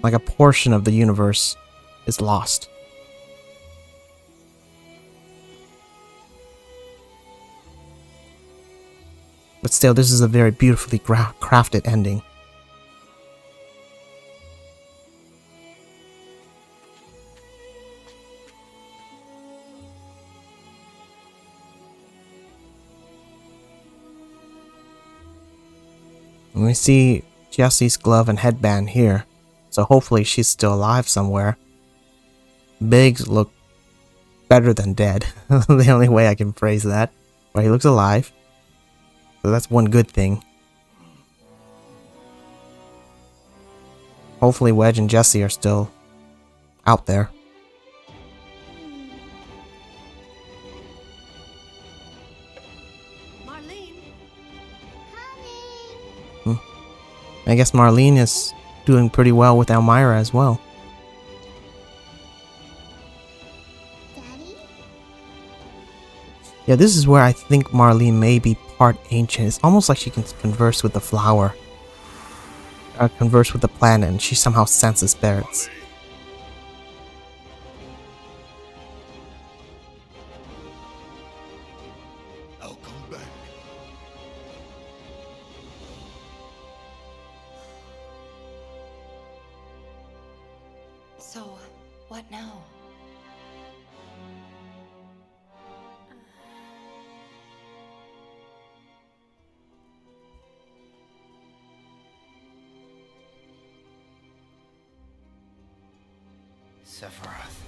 Like a portion of the universe is lost. But still, this is a very beautifully crafted ending. And we see Jesse's glove and headband here. So hopefully she's still alive somewhere. Biggs look better than dead. The only way I can phrase that. But he looks alive. So that's one good thing. Hopefully Wedge and Jesse are still out there. Marlene. I guess Marlene is doing pretty well with Elmira as well. Daddy? Yeah, this is where I think Marlene may be part ancient. It's almost like she can converse with the flower. Converse with the planet, and she somehow senses spirits. I'll come back. So, what now? Sephiroth.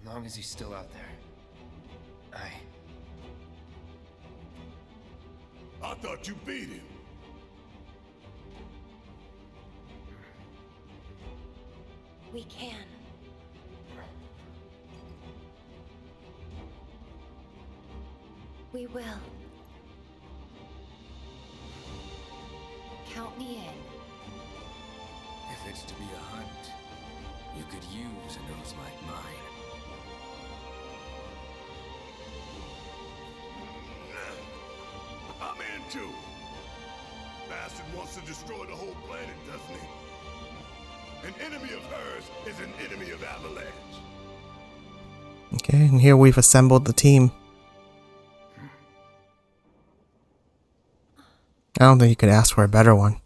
As long as he's still out there. I thought you beat him. We can. We will. Count me in. If it's to be a hunt, you could use a nose like mine. I'm in too. Bastard wants to destroy the whole planet, doesn't he? An enemy of hers is an enemy of Avalanche. Okay, and here we've assembled the team. I don't think you could ask for a better one.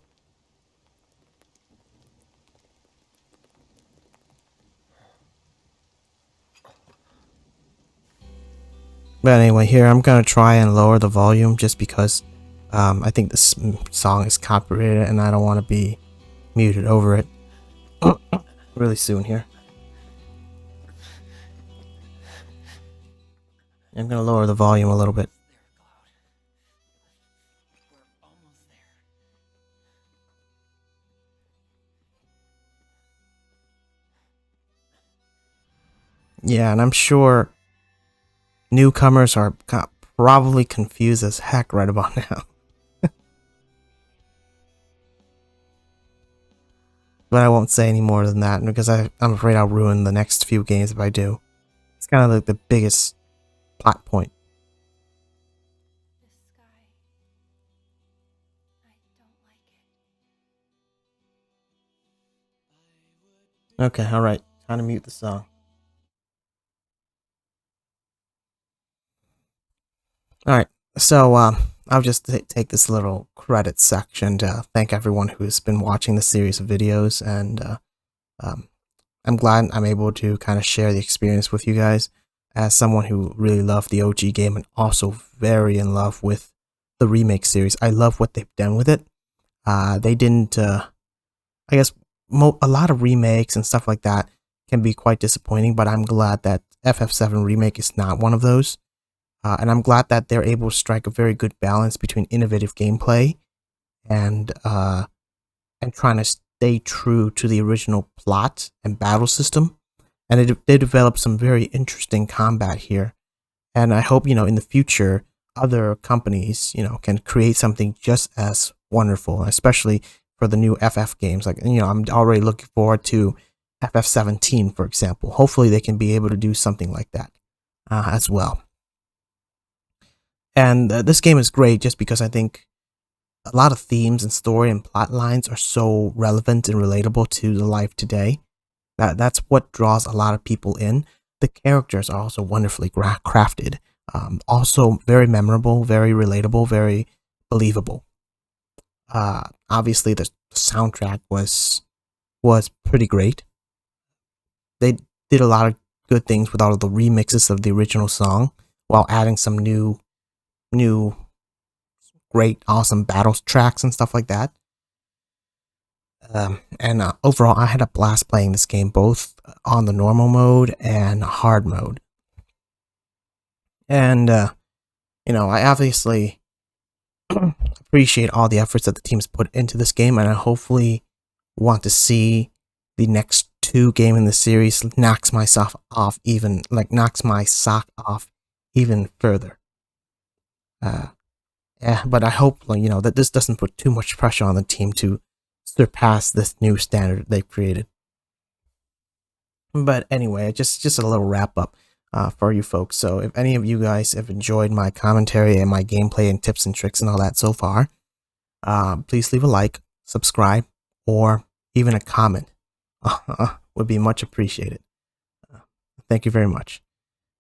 But anyway, here I'm gonna try and lower the volume just because I think this song is copyrighted and I don't want to be muted over it really soon here. I'm gonna lower the volume a little bit. We're almost there. Yeah, and I'm sure newcomers are probably confused as heck right about now. But I won't say any more than that because I'm afraid I'll ruin the next few games if I do. It's kind of like the biggest plot point. The sky. I don't like it. Okay, alright. Time to mute the song. Alright, so I'll just take this little credit section to thank everyone who's been watching the series of videos, and I'm glad I'm able to kind of share the experience with you guys as someone who really loved the OG game and also very in love with the remake series. I love what they've done with it. They didn't, I guess a lot of remakes and stuff like that can be quite disappointing, but I'm glad that FF7 Remake is not one of those. And I'm glad that they're able to strike a very good balance between innovative gameplay and trying to stay true to the original plot and battle system. And they developed some very interesting combat here. And I hope, in the future, other companies, can create something just as wonderful, especially for the new FF games. Like, I'm already looking forward to FF17, for example. Hopefully they can be able to do something like that as well. And this game is great just because I think a lot of themes and story and plot lines are so relevant and relatable to the life today. That's what draws a lot of people in. The characters are also wonderfully crafted. Also very memorable, very relatable, very believable. Obviously the soundtrack was pretty great. They did a lot of good things with all of the remixes of the original song while adding some new great awesome battle tracks and stuff like that. And overall, I had a blast playing this game, both on the normal mode and hard mode. And, you know, I obviously appreciate all the efforts that the team's put into this game, and I hopefully want to see the next 2 game in the series knocks my sock off even further. Yeah, but I hope, you know, that this doesn't put too much pressure on the team to surpass this new standard they've created. But anyway, just a little wrap up for you folks. So if any of you guys have enjoyed my commentary and my gameplay and tips and tricks and all that so far, please leave a like, subscribe, or even a comment. Would be much appreciated. Thank you very much.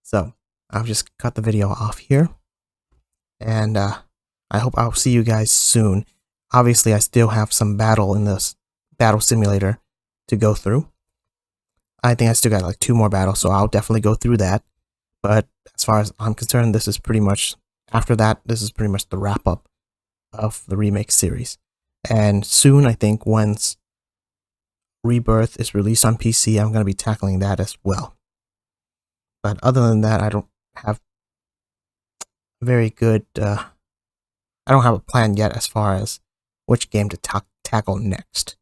So I'll just cut the video off here, and I hope I'll see you guys soon. Obviously, I still have some battle in this battle simulator to go through. I think I still got like 2 more battles, so I'll definitely go through that. But as far as I'm concerned, this is pretty much, after that, this is pretty much the wrap up of the remake series. And soon, I think, once Rebirth is released on PC, I'm going to be tackling that as well. But other than that, I don't have very good, I don't have a plan yet as far as which game to tackle next.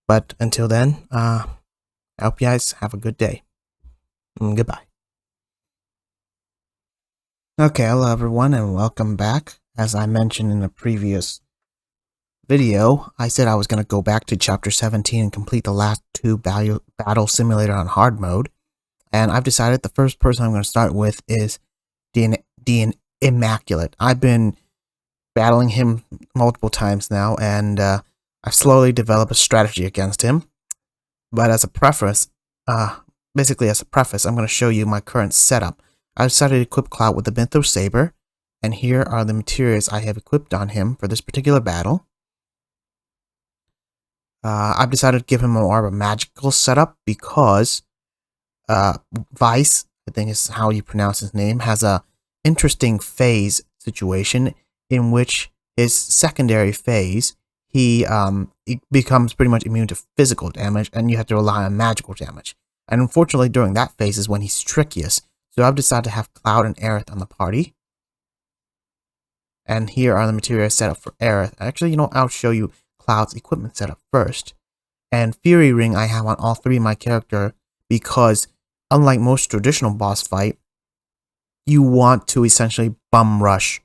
But until then, I hope you guys have a good day. Goodbye. Okay, hello everyone and welcome back. As I mentioned in a previous video, I said I was going to go back to chapter 17 and complete the last 2 battle simulator on hard mode. And I've decided the first person I'm going to start with is the Immaculate. I've been battling him multiple times now, and I've slowly developed a strategy against him. But as a preface, basically as a preface, I'm going to show you my current setup. I've decided to equip Cloud with the Mythos Saber, and here are the materials I have equipped on him for this particular battle. I've decided to give him more of a magical setup because Vice, I think is how you pronounce his name, has a interesting phase situation in which his secondary phase, he becomes pretty much immune to physical damage, and you have to rely on magical damage. And unfortunately, during that phase is when he's trickiest. So I've decided to have Cloud and Aerith on the party. And here are the materials set up for Aerith. Actually, you know, I'll show you Cloud's equipment setup first. And Fury Ring I have on all 3 of my character because, unlike most traditional boss fight, you want to essentially bum rush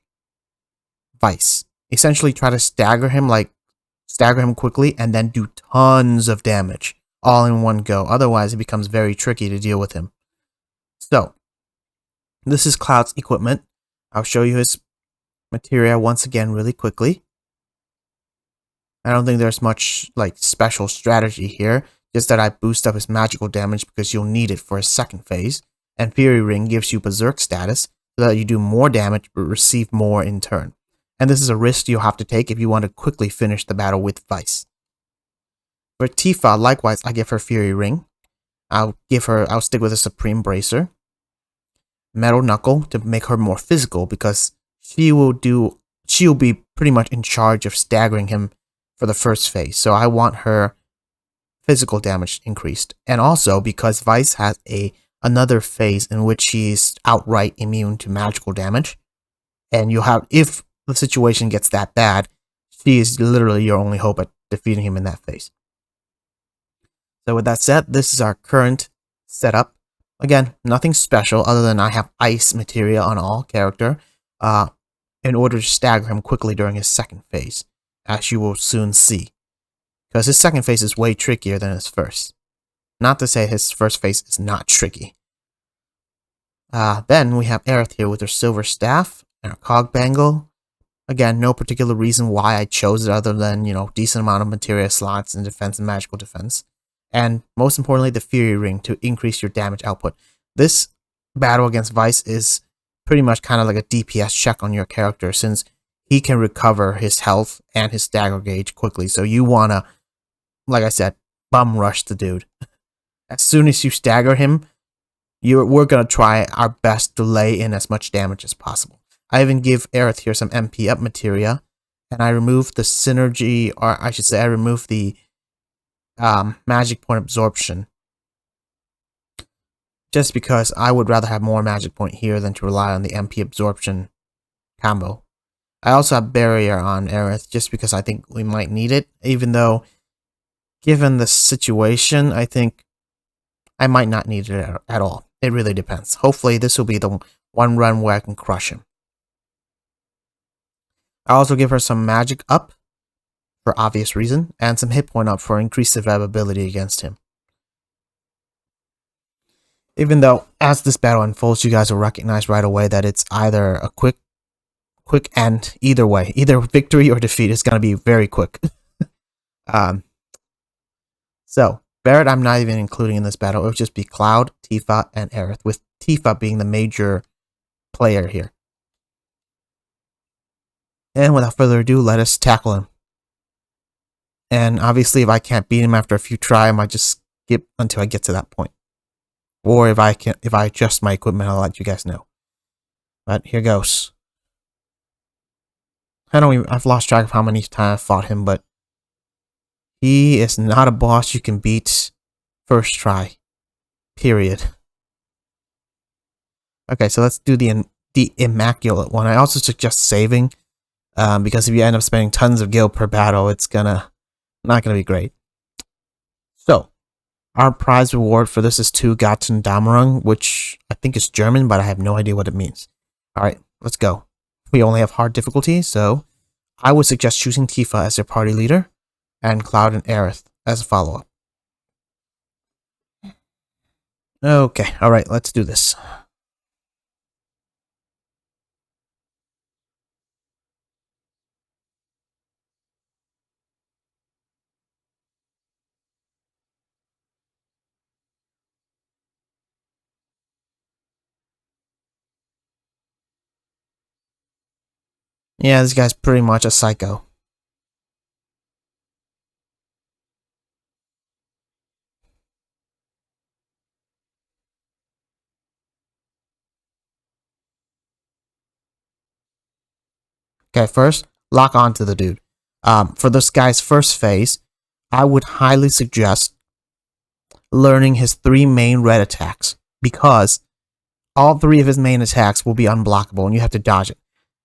Vice. Essentially try to stagger him quickly and then do tons of damage all in one go. Otherwise, it becomes very tricky to deal with him. So, this is Cloud's equipment. I'll show you his materia once again really quickly. I don't think there's much like special strategy here, just that I boost up his magical damage because you'll need it for his second phase, and Fury Ring gives you Berserk status so that you do more damage but receive more in turn. And this is a risk you'll have to take if you want to quickly finish the battle with Vice. For Tifa, likewise, I give her Fury Ring. I'll stick with a Supreme Bracer. Metal Knuckle to make her more physical because she'll be pretty much in charge of staggering him for the first phase. So I want her physical damage increased. And also because Vice has another phase in which she's outright immune to magical damage. And if the situation gets that bad, she is literally your only hope at defeating him in that phase. So with that said, this is our current setup. Again, nothing special other than I have ice materia on all character in order to stagger him quickly during his second phase, as you will soon see. Because his second phase is way trickier than his first. Not to say his first phase is not tricky. Then we have Aerith here with her silver staff and her cog bangle. Again, no particular reason why I chose it other than, you know, decent amount of materia slots in defense and magical defense. And most importantly, the Fury Ring to increase your damage output. This battle against Vice is pretty much kind of like a DPS check on your character since he can recover his health and his stagger gauge quickly. So you want to, like I said, bum rush the dude. As soon as you stagger him, we're going to try our best to lay in as much damage as possible. I even give Aerith here some MP up materia, and I remove the synergy, or I should say I remove the magic point absorption. Just because I would rather have more magic point here than to rely on the MP absorption combo. I also have barrier on Aerith just because I think we might need it, even though given the situation, I think I might not need it at all. It really depends. Hopefully this will be the one run where I can crush him. I also give her some magic up for obvious reason, and some hit point up for increased survivability against him. Even though, as this battle unfolds, you guys will recognize right away that it's either a quick end, either way. Either victory or defeat is going to be very quick. So, Barret I'm not even including in this battle. It would just be Cloud, Tifa, and Aerith, with Tifa being the major player here. And without further ado, let us tackle him. And obviously, if I can't beat him after a few tries, I might just skip until I get to that point. Or if I adjust my equipment, I'll let you guys know. But here goes. I've lost track of how many times I've fought him, but he is not a boss you can beat first try. Period. Okay, so let's do the Immaculate one. I also suggest saving, because if you end up spending tons of gil per battle, it's not gonna be great. So, our prize reward for this is 2 Gatten Damerung, which I think is German, but I have no idea what it means. Alright, let's go. We only have hard difficulty, so I would suggest choosing Tifa as your party leader, and Cloud and Aerith as a follow-up. Okay, alright, let's do this. Yeah, this guy's pretty much a psycho. Okay, first, lock onto the dude. For this guy's first phase, I would highly suggest learning his 3 main red attacks, because all 3 of his main attacks will be unblockable and you have to dodge it.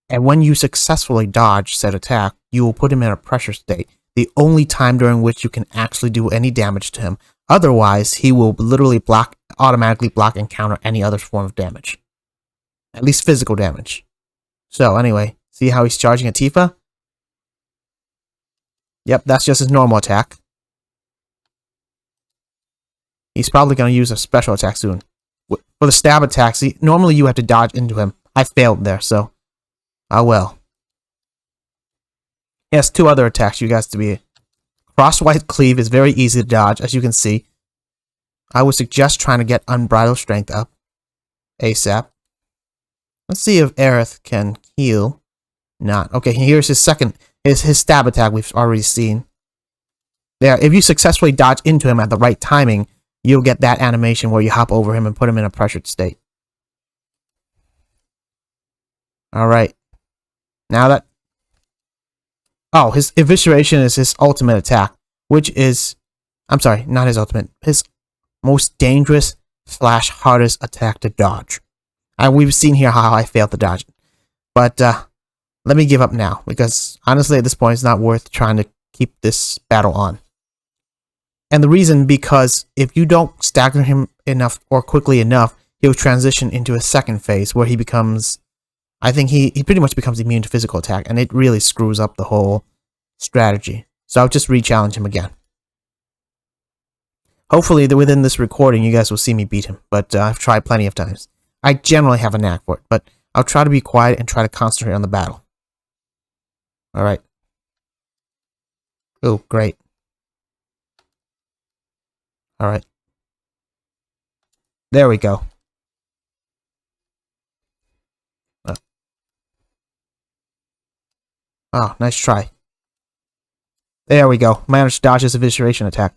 And when you successfully dodge said attack, you will put him in a pressure state, the only time during which you can actually do any damage to him. Otherwise, he will literally automatically block and counter any other form of damage. At least physical damage. So anyway, see how he's charging at Tifa? Yep, that's just his normal attack. He's probably going to use a special attack soon. For the stab attack, see, normally you have to dodge into him. I failed there, so... oh well. He has 2 other attacks you guys to be... Cross-white cleave is very easy to dodge, as you can see. I would suggest trying to get Unbridled Strength up. ASAP. Let's see if Aerith can heal. Not. Okay, here's his second... his stab attack we've already seen. There, if you successfully dodge into him at the right timing, you'll get that animation where you hop over him and put him in a pressured state. Alright. Now that... oh, his Evisceration is his ultimate attack, which is... I'm sorry, not his ultimate. His most dangerous / hardest attack to dodge. And we've seen here how I failed to dodge it. But, let me give up now, because honestly at this point it's not worth trying to keep this battle on. And the reason, because if you don't stagger him enough or quickly enough, he'll transition into a second phase where he becomes... I think he pretty much becomes immune to physical attack, and it really screws up the whole strategy. So I'll just re-challenge him again. Hopefully within this recording you guys will see me beat him, but I've tried plenty of times. I generally have a knack for it, but I'll try to be quiet and try to concentrate on the battle. Alright. Oh, great. Alright. There we go. Oh, nice try. There we go. Managed to dodge his Evisceration attack.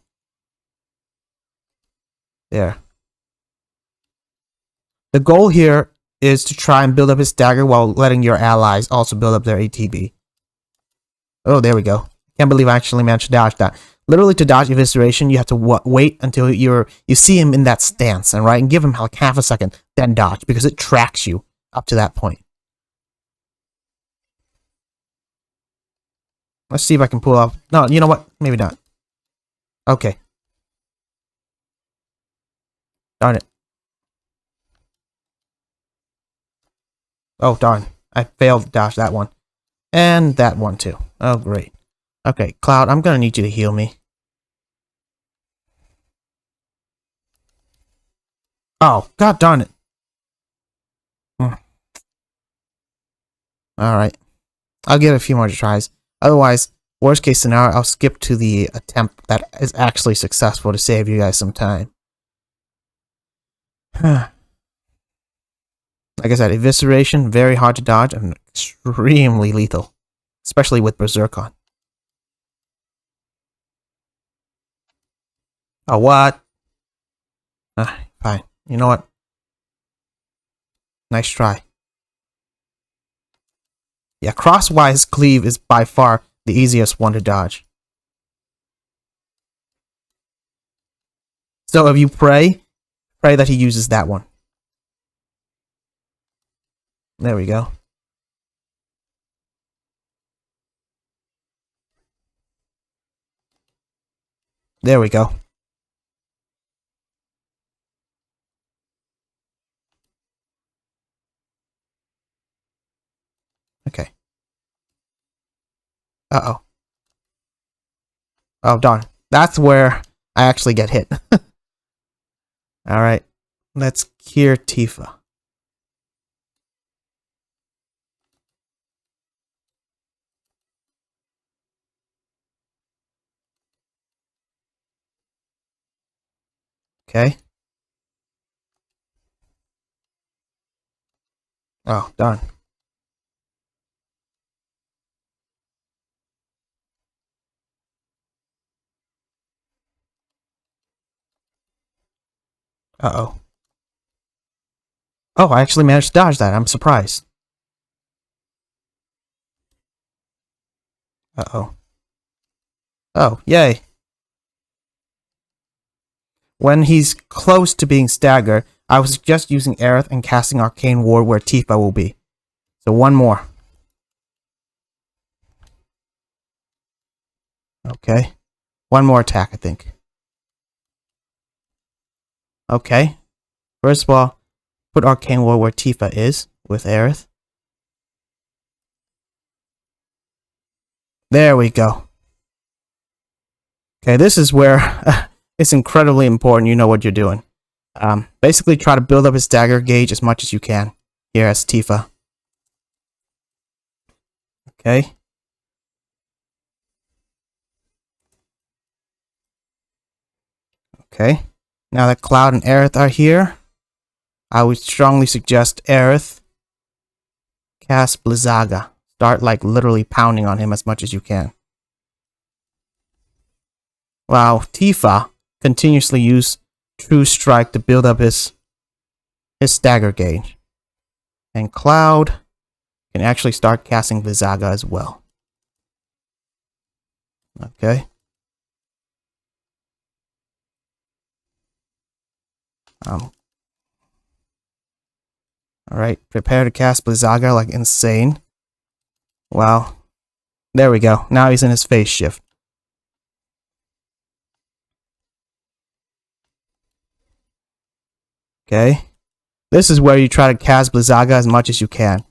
There. The goal here is to try and build up his dagger while letting your allies also build up their ATB. Oh, there we go. Can't believe I actually managed to dodge that. literally to dodge evisceration, you have to wait until you see him in that stance, and right, and give him like half a second, then dodge, because it tracks you up to that point. Let's see if I can pull off. No, you know what? Maybe not. Okay. Darn it. Oh, darn. I failed to dodge that one. And that one, too. Oh, great. Okay, Cloud, I'm gonna need you to heal me. Oh, god darn it. Alright. I'll give it a few more tries. Otherwise, worst case scenario, I'll skip to the attempt that is actually successful to save you guys some time. Like I said, evisceration, very hard to dodge and extremely lethal. Especially with Berserk on. Oh, what? Fine. You know what? Nice try. Yeah, crosswise cleave is by far the easiest one to dodge. So if you pray that he uses that one. There we go. There we go. Okay. Uh-oh. Oh, darn. That's where I actually get hit. Alright. Let's cure Tifa. Okay. Oh, darn. Uh-oh. Oh, I actually managed to dodge that. I'm surprised. Uh-oh. Oh, yay. When he's close to being staggered, I was just using Aerith and casting Arcane Ward where Tifa will be. So one more. Okay. One more attack, I think. Okay. First of all, put Arcane Ward where Tifa is with Aerith. There we go. Okay, this is where it's incredibly important you know what you're doing. Basically try to build up his dagger gauge as much as you can. Here as Tifa. Okay. Okay. Now that Cloud and Aerith are here, I would strongly suggest Aerith cast Blizzaga. Start like literally pounding on him as much as you can. While Tifa continuously use True Strike to build up his stagger gauge. And Cloud can actually start casting Blizzaga as well. Okay. Alright, prepare to cast Blizzaga like insane. Wow. There we go. Now he's in his phase shift. Okay. This is where you try to cast Blizzaga as much as you can.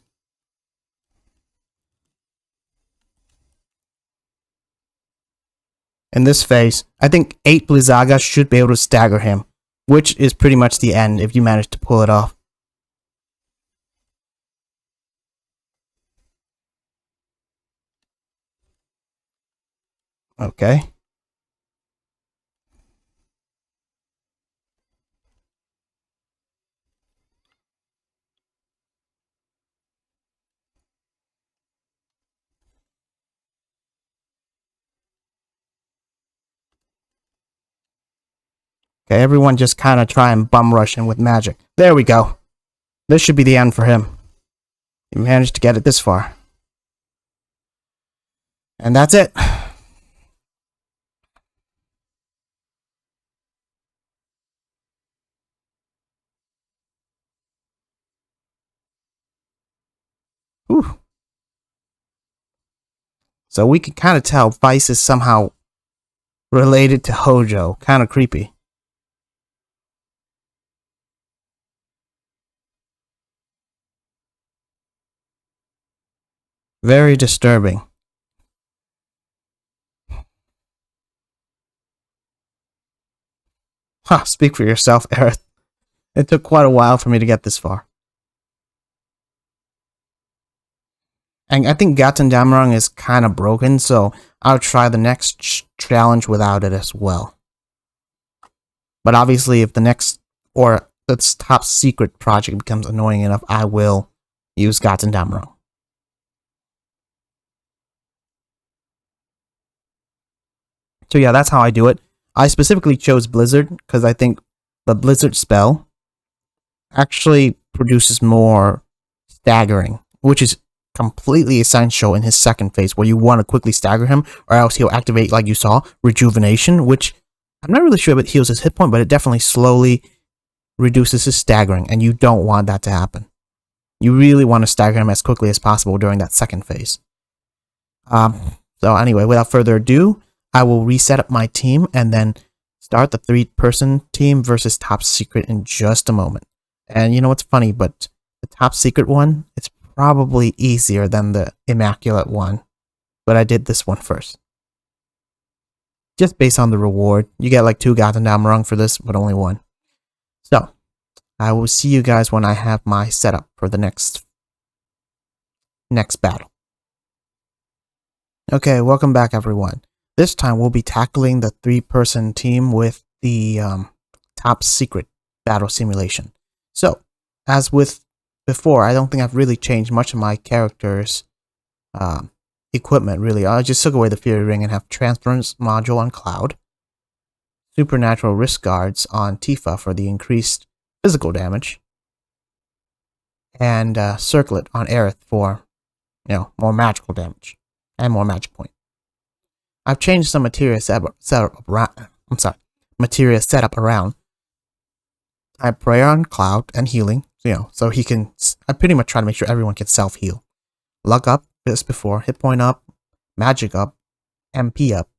In this phase, I think 8 Blizzaga should be able to stagger him, which is pretty much the end if you manage to pull it off. Okay. Okay, everyone just kind of try and bum rush him with magic. There we go. This should be the end for him. He managed to get it this far. And that's it. Whew. So we can kind of tell Vice is somehow related to Hojo. Kind of creepy. Very disturbing. Huh, speak for yourself, Aerith. It took quite a while for me to get this far. And I think Gaten Damarang is kind of broken, so I'll try the next challenge without it as well. But obviously, if the next, or this top secret project becomes annoying enough, I will use Gaten Damarang. So yeah, that's how I do it. I specifically chose Blizzard because I think the Blizzard spell actually produces more staggering, which is completely essential in his second phase, where you want to quickly stagger him, or else he'll activate, like you saw, Rejuvenation, which I'm not really sure if it heals his hit point, but it definitely slowly reduces his staggering, and you don't want that to happen. You really want to stagger him as quickly as possible during that second phase. So anyway, without further ado, I will reset up my team and then start the 3-person team versus Top Secret in just a moment. And you know what's funny, but the Top Secret one, it's probably easier than the Immaculate one, but I did this one first. Just based on the reward. You get like 2 Gaten Damarang for this, but only 1. So, I will see you guys when I have my setup for the next battle. Okay, welcome back everyone. This time we'll be tackling the 3-person team with the Top Secret battle simulation. So, as with before, I don't think I've really changed much of my character's equipment, really. I just took away the Fury Ring and have Transference Module on Cloud, Supernatural Wrist Guards on Tifa for the increased physical damage, and Circlet on Aerith for, more magical damage and more magic point. I've changed some materia setup around. I have Prayer on Cloud and healing, so he can. I pretty much try to make sure everyone can self-heal. Luck up, as before, hit point up, magic up, MP up.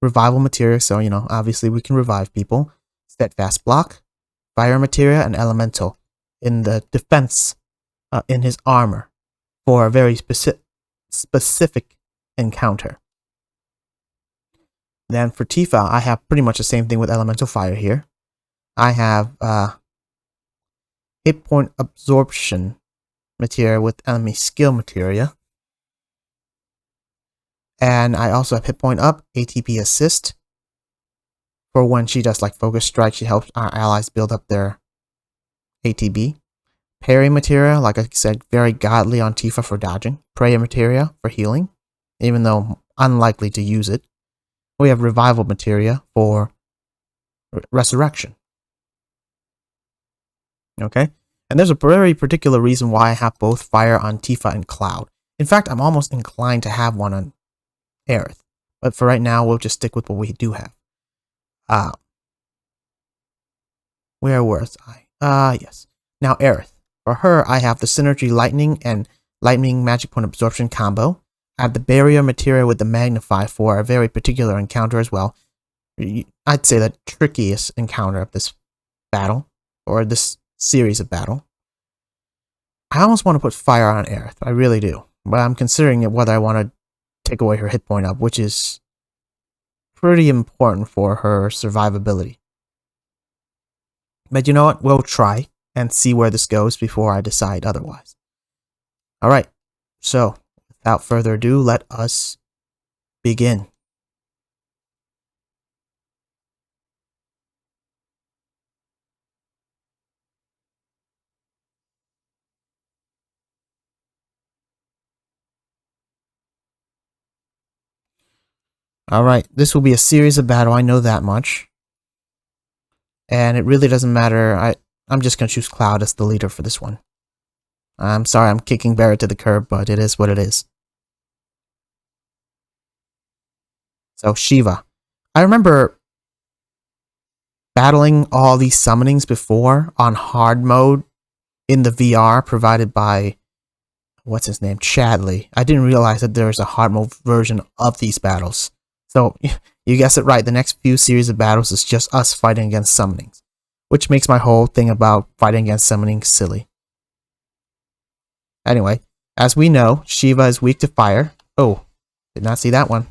Revival materia, so obviously we can revive people. Steadfast block, fire materia, and elemental in the defense in his armor for a very specific encounter. Then for Tifa, I have pretty much the same thing with elemental fire here. I have hit point absorption materia with enemy skill materia. And I also have hit point up, ATP assist. For when she does like focus strike, she helps our allies build up their ATB. Parry materia, like I said, very godly on Tifa for dodging. Prayer materia for healing, even though unlikely to use it. We have revival materia for resurrection. Okay? And there's a very particular reason why I have both fire on Tifa and Cloud. In fact, I'm almost inclined to have one on Aerith. But for right now, we'll just stick with what we do have. Where was I? Yes. Now Aerith. For her, I have the Synergy Lightning and Lightning Magic Point Absorption combo. I have the Barrier Materia with the Magnify for a very particular encounter as well. I'd say the trickiest encounter of this battle, or this series of battle. I almost want to put fire on Aerith, I really do. But I'm considering whether I want to take away her hit point up, which is pretty important for her survivability. But you know what? We'll try and see where this goes before I decide otherwise. Alright, so without further ado, let us begin. Alright, this will be a series of battle, I know that much. And it really doesn't matter, I'm just going to choose Cloud as the leader for this one. I'm sorry I'm kicking Barrett to the curb, but it is what it is. So, Shiva. I remember battling all these summonings before on hard mode in the VR provided by what's his name? Chadley. I didn't realize that there's a hard mode version of these battles. So, you guessed it right, the next few series of battles is just us fighting against summonings. Which makes my whole thing about fighting against summoning silly. Anyway, as we know, Shiva is weak to fire. Oh, did not see that one.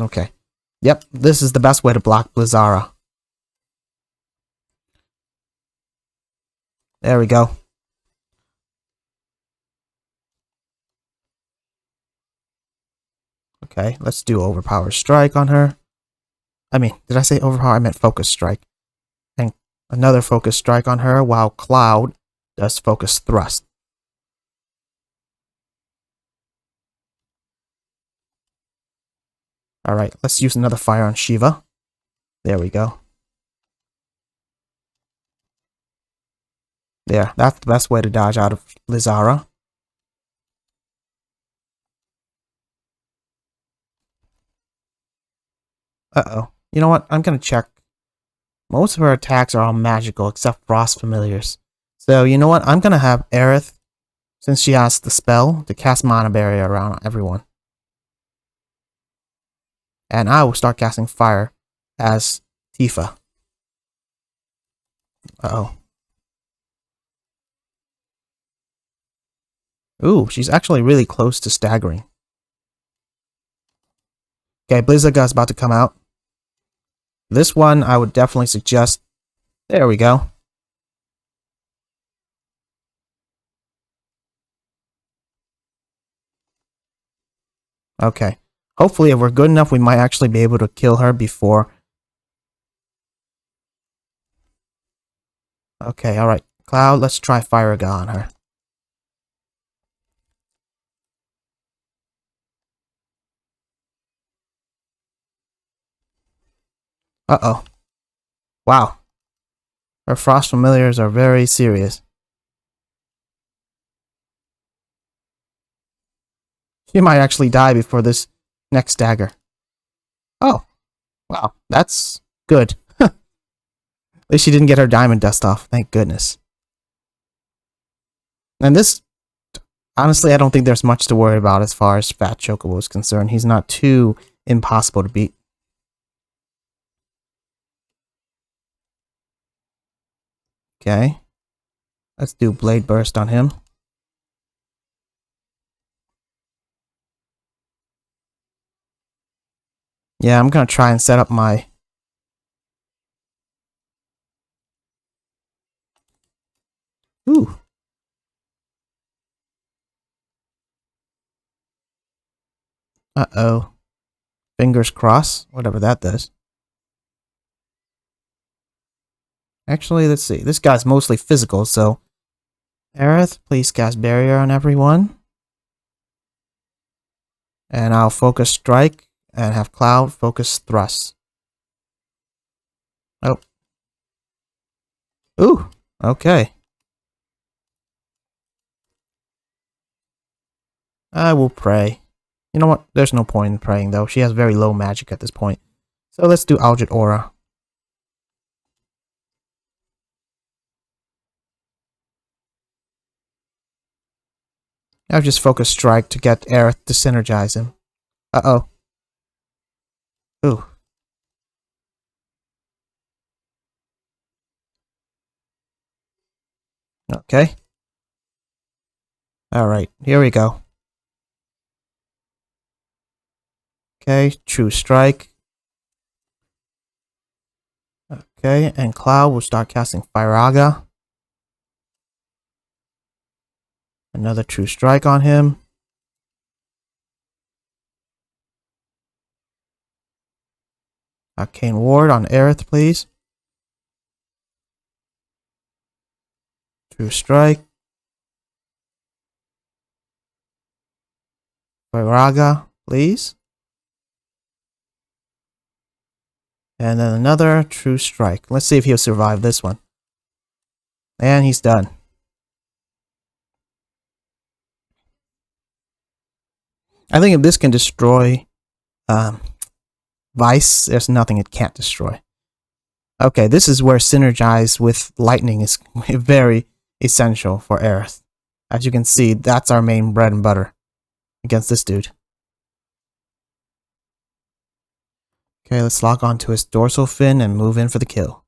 Okay. Yep, this is the best way to block Blizzara. There we go. Okay, let's do Overpower Strike on her. I mean, did I say Overpower? I meant Focus Strike. And another Focus Strike on her while Cloud does Focus Thrust. Alright, let's use another fire on Shiva. There we go. There, that's the best way to dodge out of Blizzara. Uh-oh. You know what? I'm gonna check. Most of her attacks are all magical except Frost Familiars. So, you know what? I'm gonna have Aerith, since she has the spell, to cast Mana Barrier around everyone. And I will start casting Fire as Tifa. Uh-oh. Ooh, she's actually really close to staggering. Okay, Blizzaga about to come out. This one, I would definitely suggest... There we go. Okay. Hopefully, if we're good enough, we might actually be able to kill her before... Okay, alright. Cloud, let's try Firaga on her. Uh-oh. Wow. Her Frost Familiars are very serious. She might actually die before this next dagger. Oh. Wow. That's good. At least she didn't get her diamond dust off. Thank goodness. And this... Honestly, I don't think there's much to worry about as far as Fat Chocobo is concerned. He's not too impossible to beat. Okay. Let's do Blade Burst on him. Yeah, I'm gonna try and set up my... Ooh. Uh-oh. Fingers crossed. Whatever that does. Actually, let's see. This guy's mostly physical, so... Aerith, please cast Barrier on everyone. And I'll Focus Strike and have Cloud Focus Thrust. Oh. Ooh, okay. I will pray. You know what? There's no point in praying, though. She has very low magic at this point. So let's do Algid Aura. I'll just Focus Strike to get Aerith to synergize him. Uh-oh. Ooh. Okay. Alright, here we go. Okay, True Strike. Okay, and Cloud will start casting Firaga. Another True Strike on him. Arcane Ward on Aerith, please. True Strike. Firaga, please. And then another True Strike. Let's see if he'll survive this one. And he's done. I think if this can destroy Vice, there's nothing it can't destroy. Okay, this is where Synergize with Lightning is very essential for Aerith. As you can see, that's our main bread and butter against this dude. Okay, let's lock onto his dorsal fin and move in for the kill.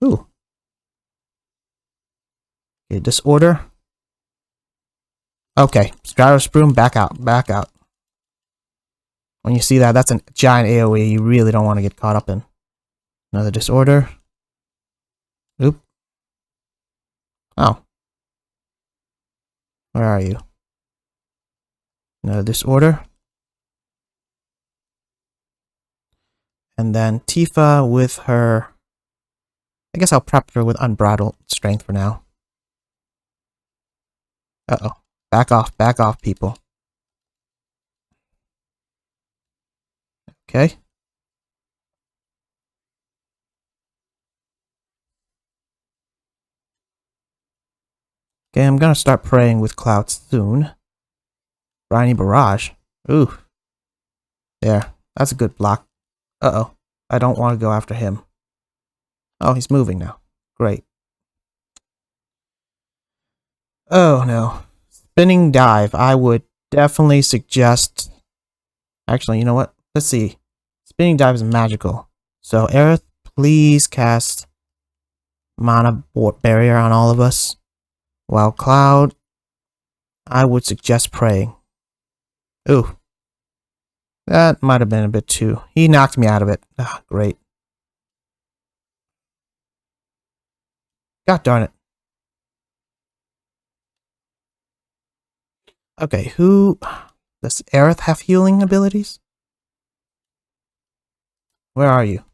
Ooh. Okay, disorder. Okay, Gyrosproom, back out, back out. When you see that, that's a giant AoE you really don't want to get caught up in. Another disorder. Oop. Oh. Where are you? Another disorder. And then Tifa with her... I guess I'll prep her with unbridled strength for now. Uh-oh. Back off, people. Okay. Okay, I'm gonna start praying with Cloud soon. Briny Barrage. Ooh. There. That's a good block. Uh-oh. I don't want to go after him. Oh, he's moving now. Great. Oh, no. Spinning Dive. I would definitely suggest... Actually, you know what? Let's see. Spinning Dive is magical. So, Aerith, please cast Mana Barrier on all of us. While Cloud, I would suggest praying. Ooh. That might have been a bit too... He knocked me out of it. Ah, great. God darn it. Okay, who... Does Aerith have healing abilities? Where are you?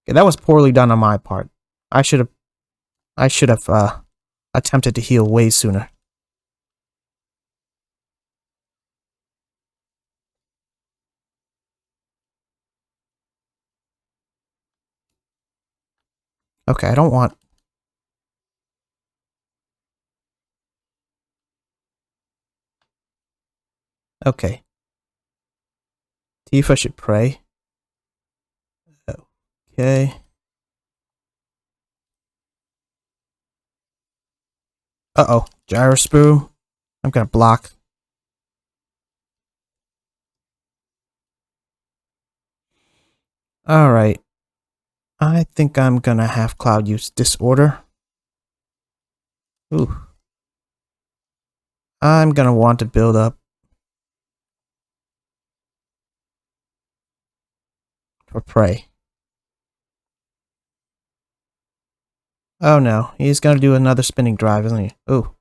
Okay, that was poorly done on my part. I should have attempted to heal way sooner. Okay, I don't want... Okay. Tifa should pray. Okay. Uh-oh. Gyrosproom. I'm gonna block. Alright. I think I'm gonna have Cloud use Disorder. Ooh. I'm gonna want to build up for Prey. Oh no, he's gonna do another spinning drive, isn't he? Ooh.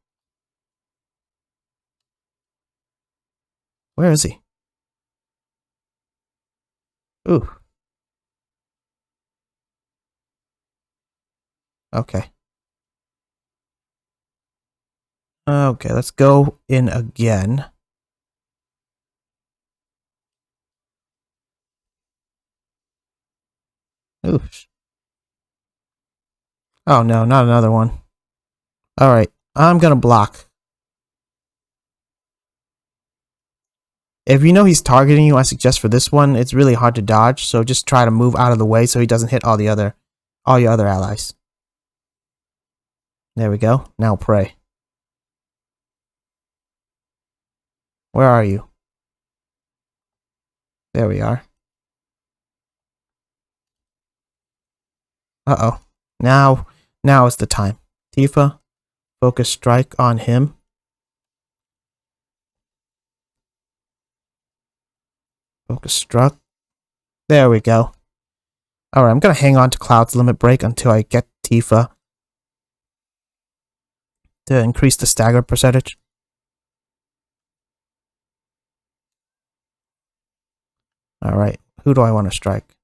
Where is he? Ooh. Okay. Okay, let's go in again. Ooh. Oh no, not another one. Alright, I'm gonna block. If you know he's targeting you, I suggest for this one, it's really hard to dodge, so just try to move out of the way so he doesn't hit all your other allies. There we go. Now pray. Where are you? There we are. Uh-oh. Now is the time. Tifa, focus strike on him. Focus struck. There we go. Alright, I'm gonna hang on to Cloud's limit break until I get Tifa to increase the stagger percentage. Alright, who do I want to strike?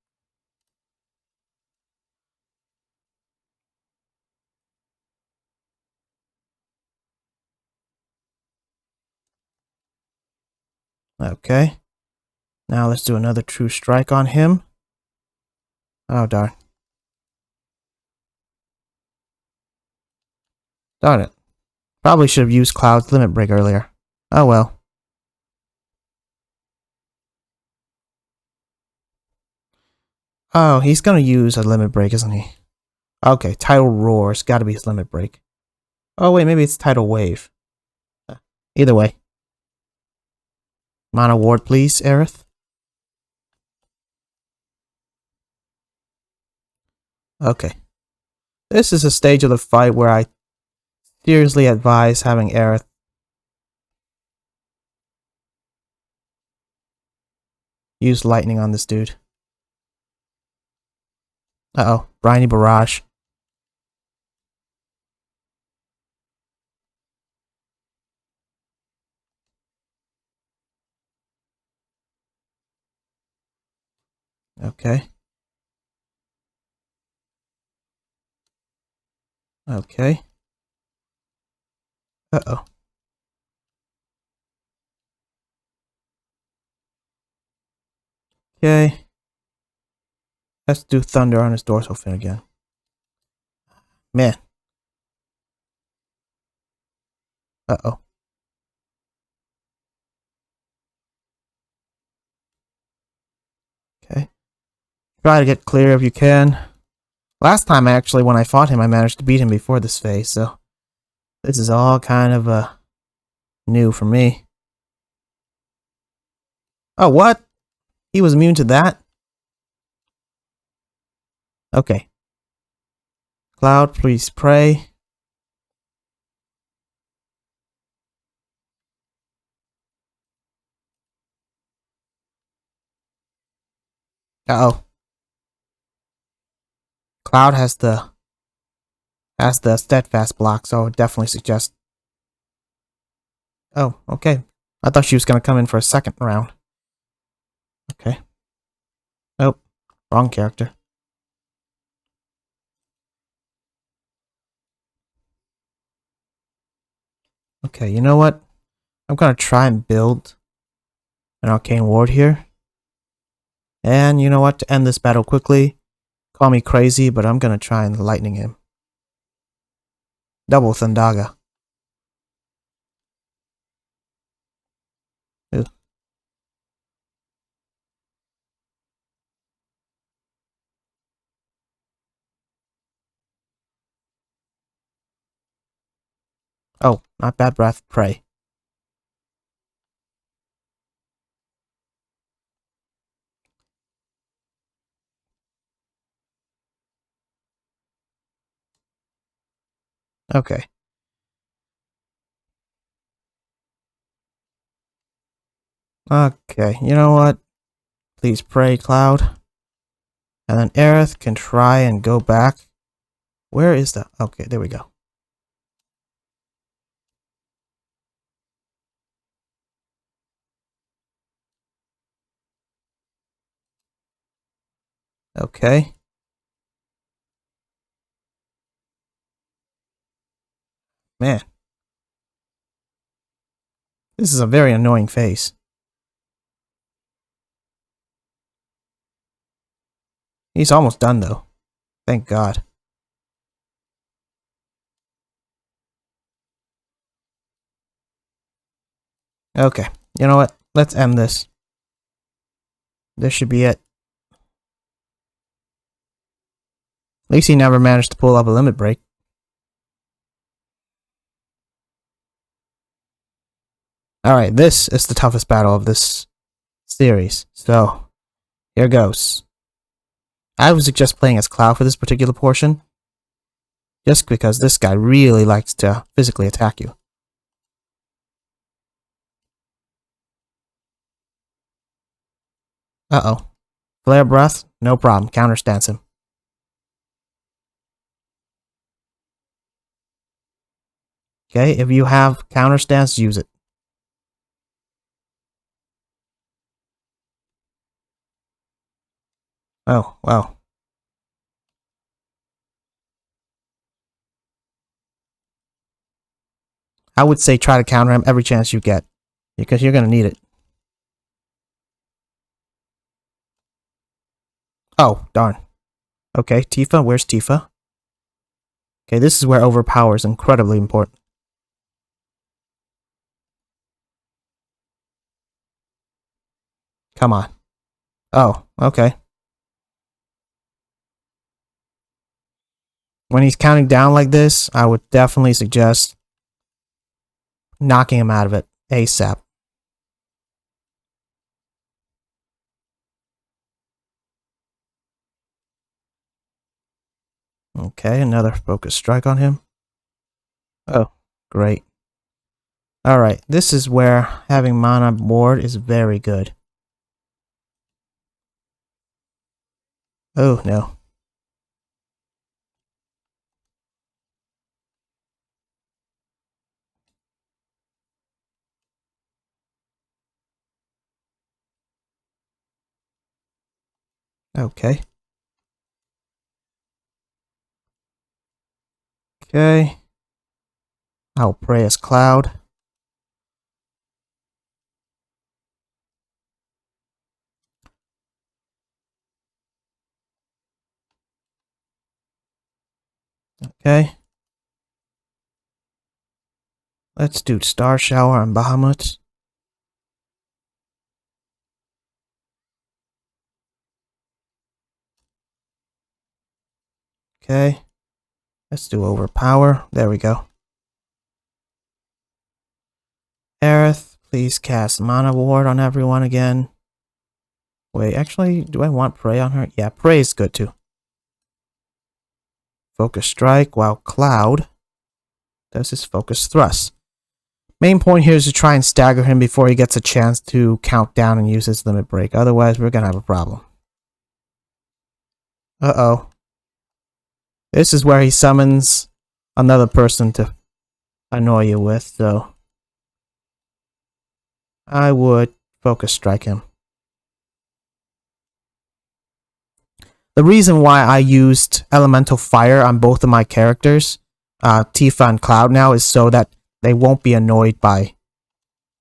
Okay. Now let's do another true strike on him. Oh, darn. Darn it. Probably should have used Cloud's limit break earlier. Oh well. Oh, he's gonna use a limit break, isn't he? Okay, tidal roar. It's gotta be his limit break. Oh wait, maybe it's tidal wave. Either way. Mana ward, please, Aerith. Okay. This is a stage of the fight where I seriously advise having Aerith use lightning on this dude. Uh-oh. Briny Barrage. Okay. Okay. Uh-oh. Okay. Let's do thunder on his dorsal fin again. Man. Uh-oh. Okay. Try to get clear if you can. Last time, actually, when I fought him, I managed to beat him before this phase, so this is all kind of new for me. Oh, what? He was immune to that? Okay. Cloud, please pray. Uh-oh. Cloud has the steadfast block, so I would definitely suggest. Oh, okay. I thought she was gonna come in for a second round. Okay. Oh, wrong character. Okay, you know what? I'm gonna try and build an arcane ward here. And you know what? To end this battle quickly, call me crazy, but I'm gonna try and lightning him. Double Thundaga. Ew. Oh, not bad breath. Pray. Okay. Okay, you know what? Please pray, Cloud. And then Aerith can try and go back. Where is the... Okay, there we go. Okay. Man. This is a very annoying phase. He's almost done, though. Thank God. Okay, you know what? Let's end this. This should be it. At least he never managed to pull up a limit break. Alright, this is the toughest battle of this series. So, here goes. I would suggest playing as Cloud for this particular portion. Just because this guy really likes to physically attack you. Uh-oh. Flare Breath? No problem. Counterstance him. Okay, if you have counterstance, use it. Oh, wow. I would say try to counter him every chance you get. Because you're going to need it. Oh, darn. Okay, Tifa. Where's Tifa? Okay, this is where overpower is incredibly important. Come on. Oh, okay. When he's counting down like this, I would definitely suggest knocking him out of it ASAP. Okay, another focus strike on him. Oh, great. Alright, this is where having mana board is very good. Oh, no. Okay. Okay. I'll pray as Cloud. Okay. Let's do Star Shower on Bahamut. Okay. Let's do Overpower. There we go. Aerith, please cast Mana Ward on everyone again. Wait, actually, do I want Prey on her? Yeah, Prey is good too. Focus Strike while Cloud does his Focus Thrust. Main point here is to try and stagger him before he gets a chance to count down and use his limit break. Otherwise, we're gonna have a problem. Uh-oh. This is where he summons another person to annoy you with, so I would Focus Strike him. The reason why I used Elemental Fire on both of my characters, Tifa and Cloud now, is so that they won't be annoyed by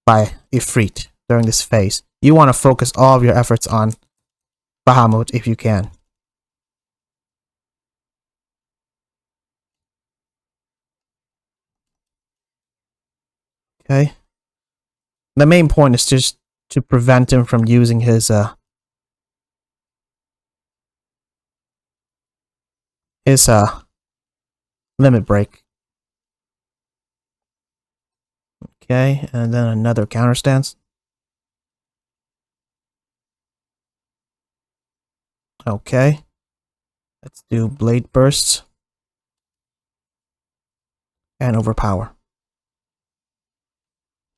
Ifrit during this phase. You want to focus all of your efforts on Bahamut if you can. Okay. The main point is just to prevent him from using his limit break. Okay, and then another counter stance. Okay. Let's do Blade Bursts and Overpower.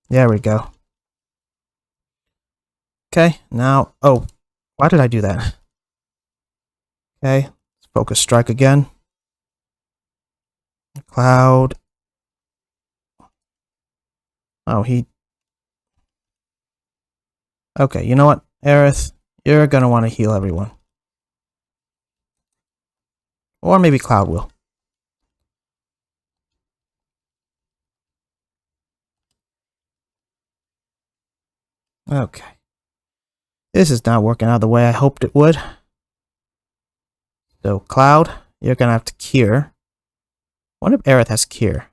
There we go. Okay, now, oh, why did I do that? Okay, let's Focus Strike again. Cloud. Oh, he... Okay, you know what, Aerith, you're gonna want to heal everyone. Or maybe Cloud will. Okay. This is not working out the way I hoped it would. So, Cloud, you're gonna have to Cure. I wonder if Aerith has Cure.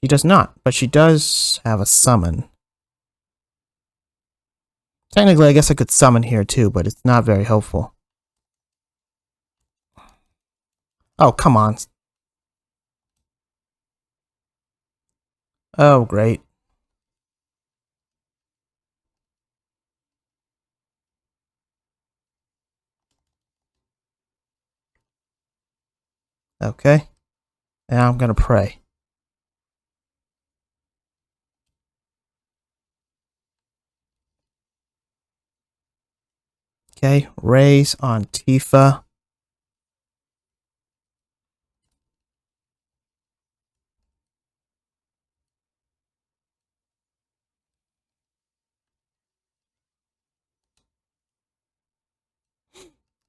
She does not, but she does have a Summon. Technically, I guess I could Summon here too, but it's not very helpful. Oh, come on. Oh, great. Okay. Now I'm gonna pray. Okay, raise on Tifa.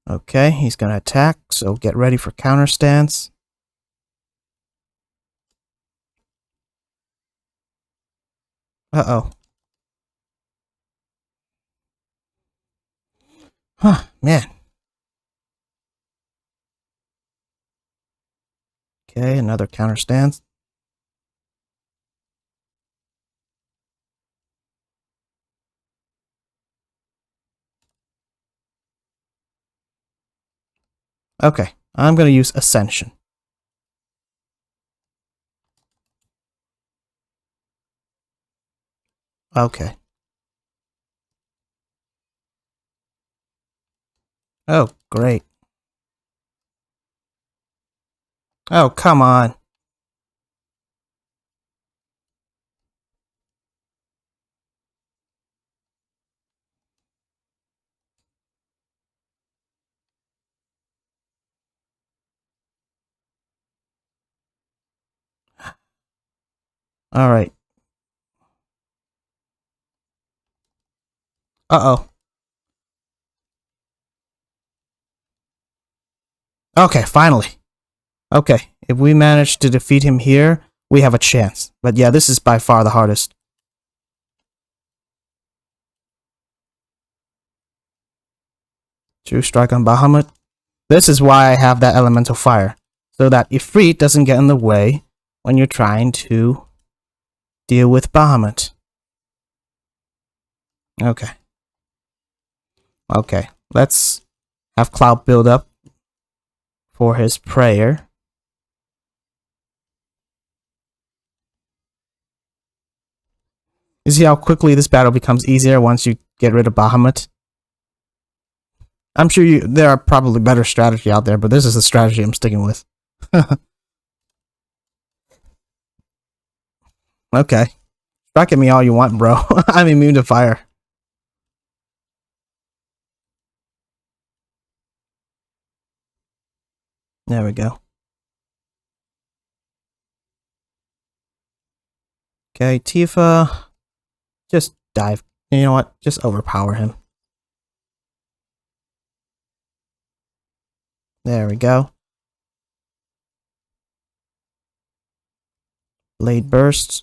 Okay, he's gonna attack, so get ready for counter stance. Uh-oh. Huh, man. Okay, another counter stance. Okay, I'm gonna use Ascension. Okay. Oh, great. Oh, come on. All right. Uh-oh. Okay, finally. Okay, if we manage to defeat him here, we have a chance. But yeah, this is by far the hardest. True strike on Bahamut. This is why I have that elemental fire. So that Ifrit doesn't get in the way when you're trying to deal with Bahamut. Okay. Okay, let's have Cloud build up for his prayer. You see how quickly this battle becomes easier once you get rid of Bahamut? I'm sure there are probably better strategy out there, but this is the strategy I'm sticking with. Okay. Strike at me all you want, bro. I'm immune to fire. There we go. Okay, Tifa. Just dive. You know what? Just overpower him. There we go. Blade bursts.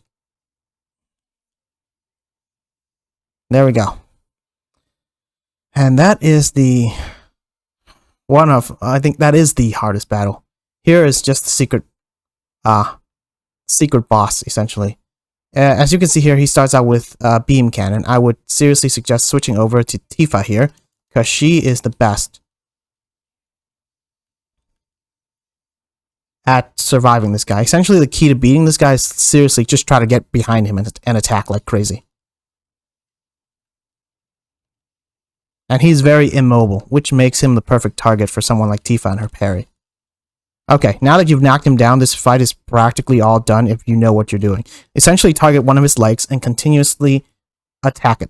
There we go. And that is the I think that is the hardest battle. Here is just the secret boss, essentially. As you can see here, he starts out with beam cannon. I would seriously suggest switching over to Tifa here, because she is the best at surviving this guy. Essentially, the key to beating this guy is seriously just try to get behind him and attack like crazy. And he's very immobile, which makes him the perfect target for someone like Tifa and her parry. Okay, now that you've knocked him down, this fight is practically all done if you know what you're doing. Essentially, target one of his legs and continuously attack it.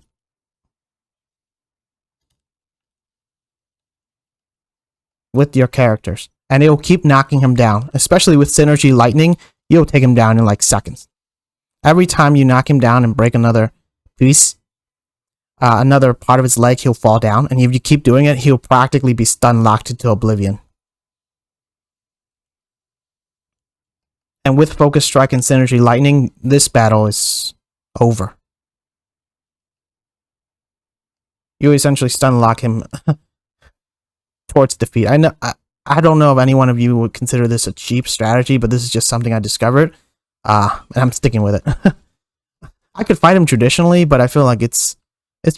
With your characters. And it will keep knocking him down. Especially with Synergy Lightning, you'll take him down in like seconds. Every time you knock him down and break another piece, another part of his leg, he'll fall down. And if you keep doing it, he'll practically be stun locked into oblivion. And with Focus Strike and Synergy Lightning, this battle is over. You essentially stun lock him towards defeat. I don't know if any one of you would consider this a cheap strategy, but this is just something I discovered. And I'm sticking with it. I could fight him traditionally, but I feel like it's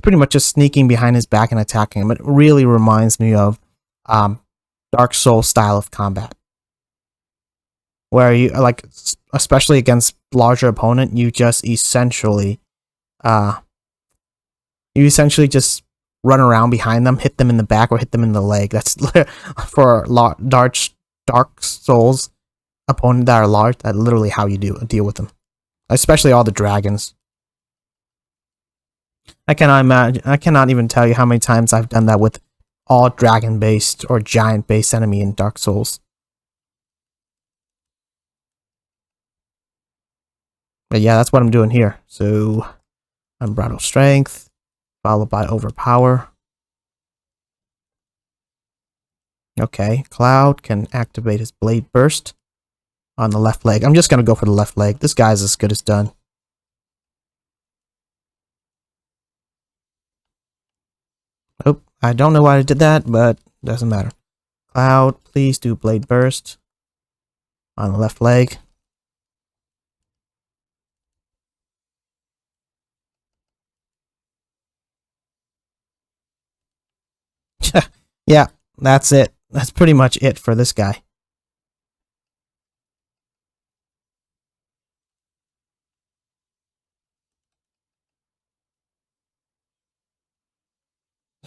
pretty much just sneaking behind his back and attacking him. It really reminds me of Dark Souls style of combat. Where you, like, especially against larger opponent, you just essentially just run around behind them, hit them in the back or hit them in the leg. That's for Dark Souls opponent that are large. That's literally how you deal with them, especially all the dragons. I cannot even tell you how many times I've done that with all dragon based or giant based enemy in Dark Souls. But yeah, that's what I'm doing here. So, Unbridled Strength, followed by Overpower. Okay, Cloud can activate his Blade Burst on the left leg. I'm just going to go for the left leg. This guy's as good as done. Oh, I don't know why I did that, but doesn't matter. Cloud, please do Blade Burst on the left leg. Yeah, that's it. That's pretty much it for this guy.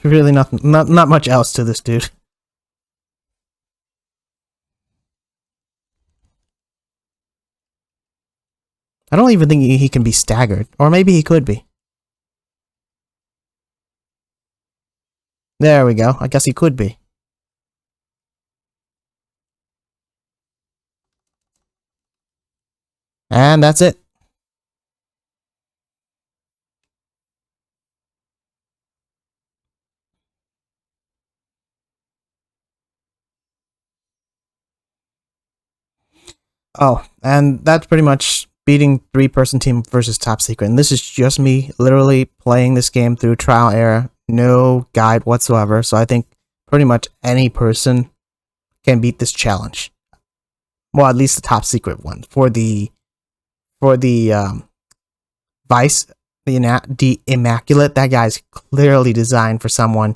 There's really not much else to this dude. I don't even think he can be staggered. Or maybe he could be. There we go. I guess he could be. And that's it. Oh, and that's pretty much beating 3-person team versus top secret. And this is just me literally playing this game through trial error, no guide whatsoever. So I think pretty much any person can beat this challenge. Well, at least the top secret one. For the Vice, the Immaculate, that guy's clearly designed for someone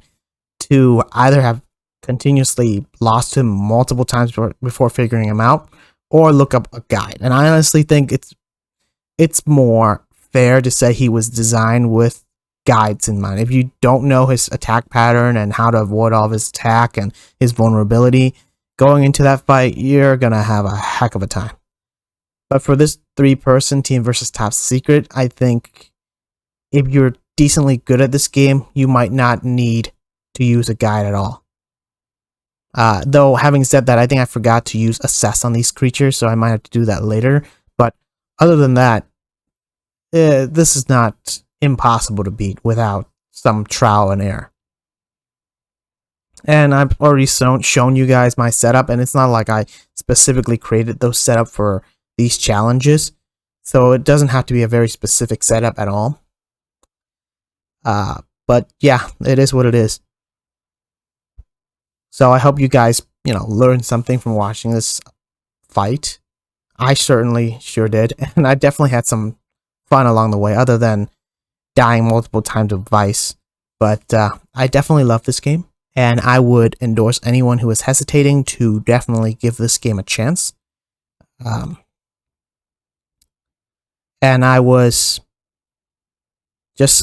to either have continuously lost him multiple times before figuring him out, or look up a guide. And I honestly think it's more fair to say he was designed with guides in mind. If you don't know his attack pattern and how to avoid all of his attack and his vulnerability, going into that fight, you're gonna have a heck of a time. But for this 3-person team versus top secret, I think if you're decently good at this game, you might not need to use a guide at all. Though, having said that, I think I forgot to use assess on these creatures, so I might have to do that later. But other than that, this is not impossible to beat without some trial and error. And I've already shown you guys my setup, and it's not like I specifically created those setup for these challenges, so it doesn't have to be a very specific setup at all. But yeah, it is what it is. So I hope you guys, learned something from watching this fight. I certainly sure did, and I definitely had some fun along the way, other than dying multiple times with Vice. But I definitely love this game, and I would endorse anyone who is hesitating to definitely give this game a chance. And I was just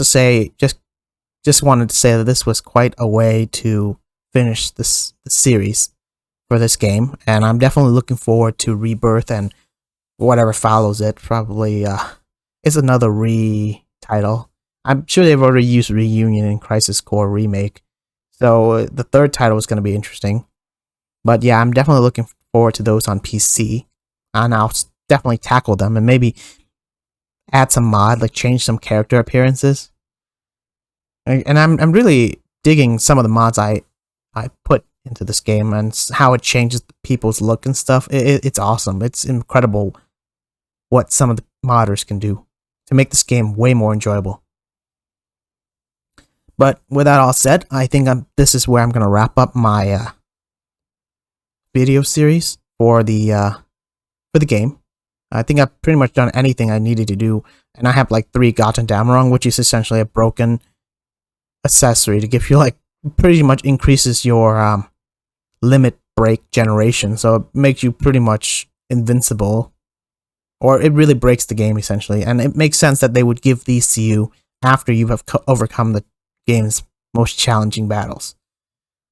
wanted to say that this was quite a way to finish the series for this game, and I'm definitely looking forward to Rebirth and whatever follows it. Probably it's another title. I'm sure they've already used Reunion and Crisis Core Remake, so the third title is going to be interesting. But yeah, I'm definitely looking forward to those on PC, and I'll definitely tackle them and maybe add some mod, like change some character appearances. And I'm really digging some of the mods I put into this game and how it changes people's look and stuff. It's awesome. It's incredible what some of the modders can do to make this game way more enjoyable. But with that all said, I think this is where I'm going to wrap up my video series for the game. I think I've pretty much done anything I needed to do, and I have like 3 Gotten Dameron, which is essentially a broken accessory to give you pretty much increases your limit break generation, so it makes you pretty much invincible, or it really breaks the game essentially. And it makes sense that they would give these to you after you have overcome the game's most challenging battles.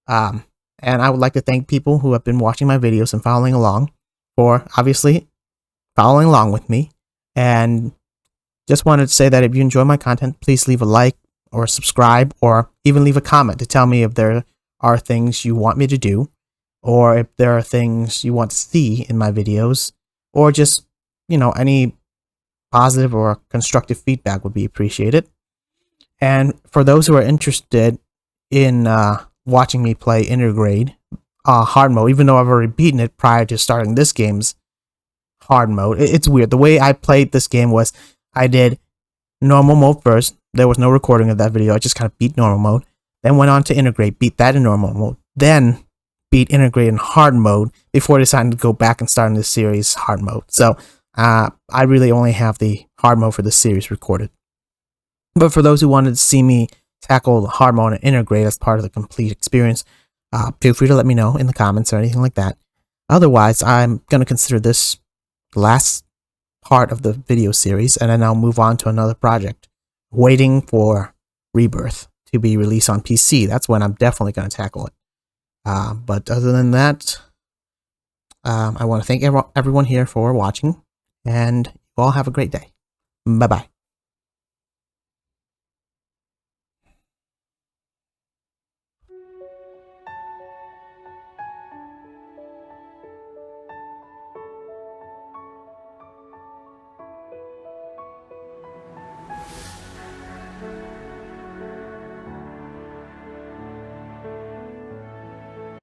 And I would like to thank people who have been watching my videos and following along, for obviously following along with me. And just wanted to say that if you enjoy my content, please leave a like or subscribe, or even leave a comment to tell me if there are things you want me to do, or if there are things you want to see in my videos, or just, any positive or constructive feedback would be appreciated. And for those who are interested in watching me play Intergrade hard mode, even though I've already beaten it prior to starting this game's hard mode, it's weird. The way I played this game was I did normal mode first. There was no recording of that video. I just kind of beat normal mode, then went on to Intergrade, beat that in normal mode, then beat Intergrade in hard mode before deciding to go back and start in this series hard mode. So I really only have the hard mode for the series recorded. But for those who wanted to see me tackle the hard mode and Intergrade as part of the complete experience, Feel free to let me know in the comments or anything like that. Otherwise, I'm going to consider this the last part of the video series, and then I'll move on to another project, waiting for Rebirth to be released on PC. That's when I'm definitely going to tackle it. But other than that, I want to thank everyone here for watching, and you all have a great day. Bye-bye.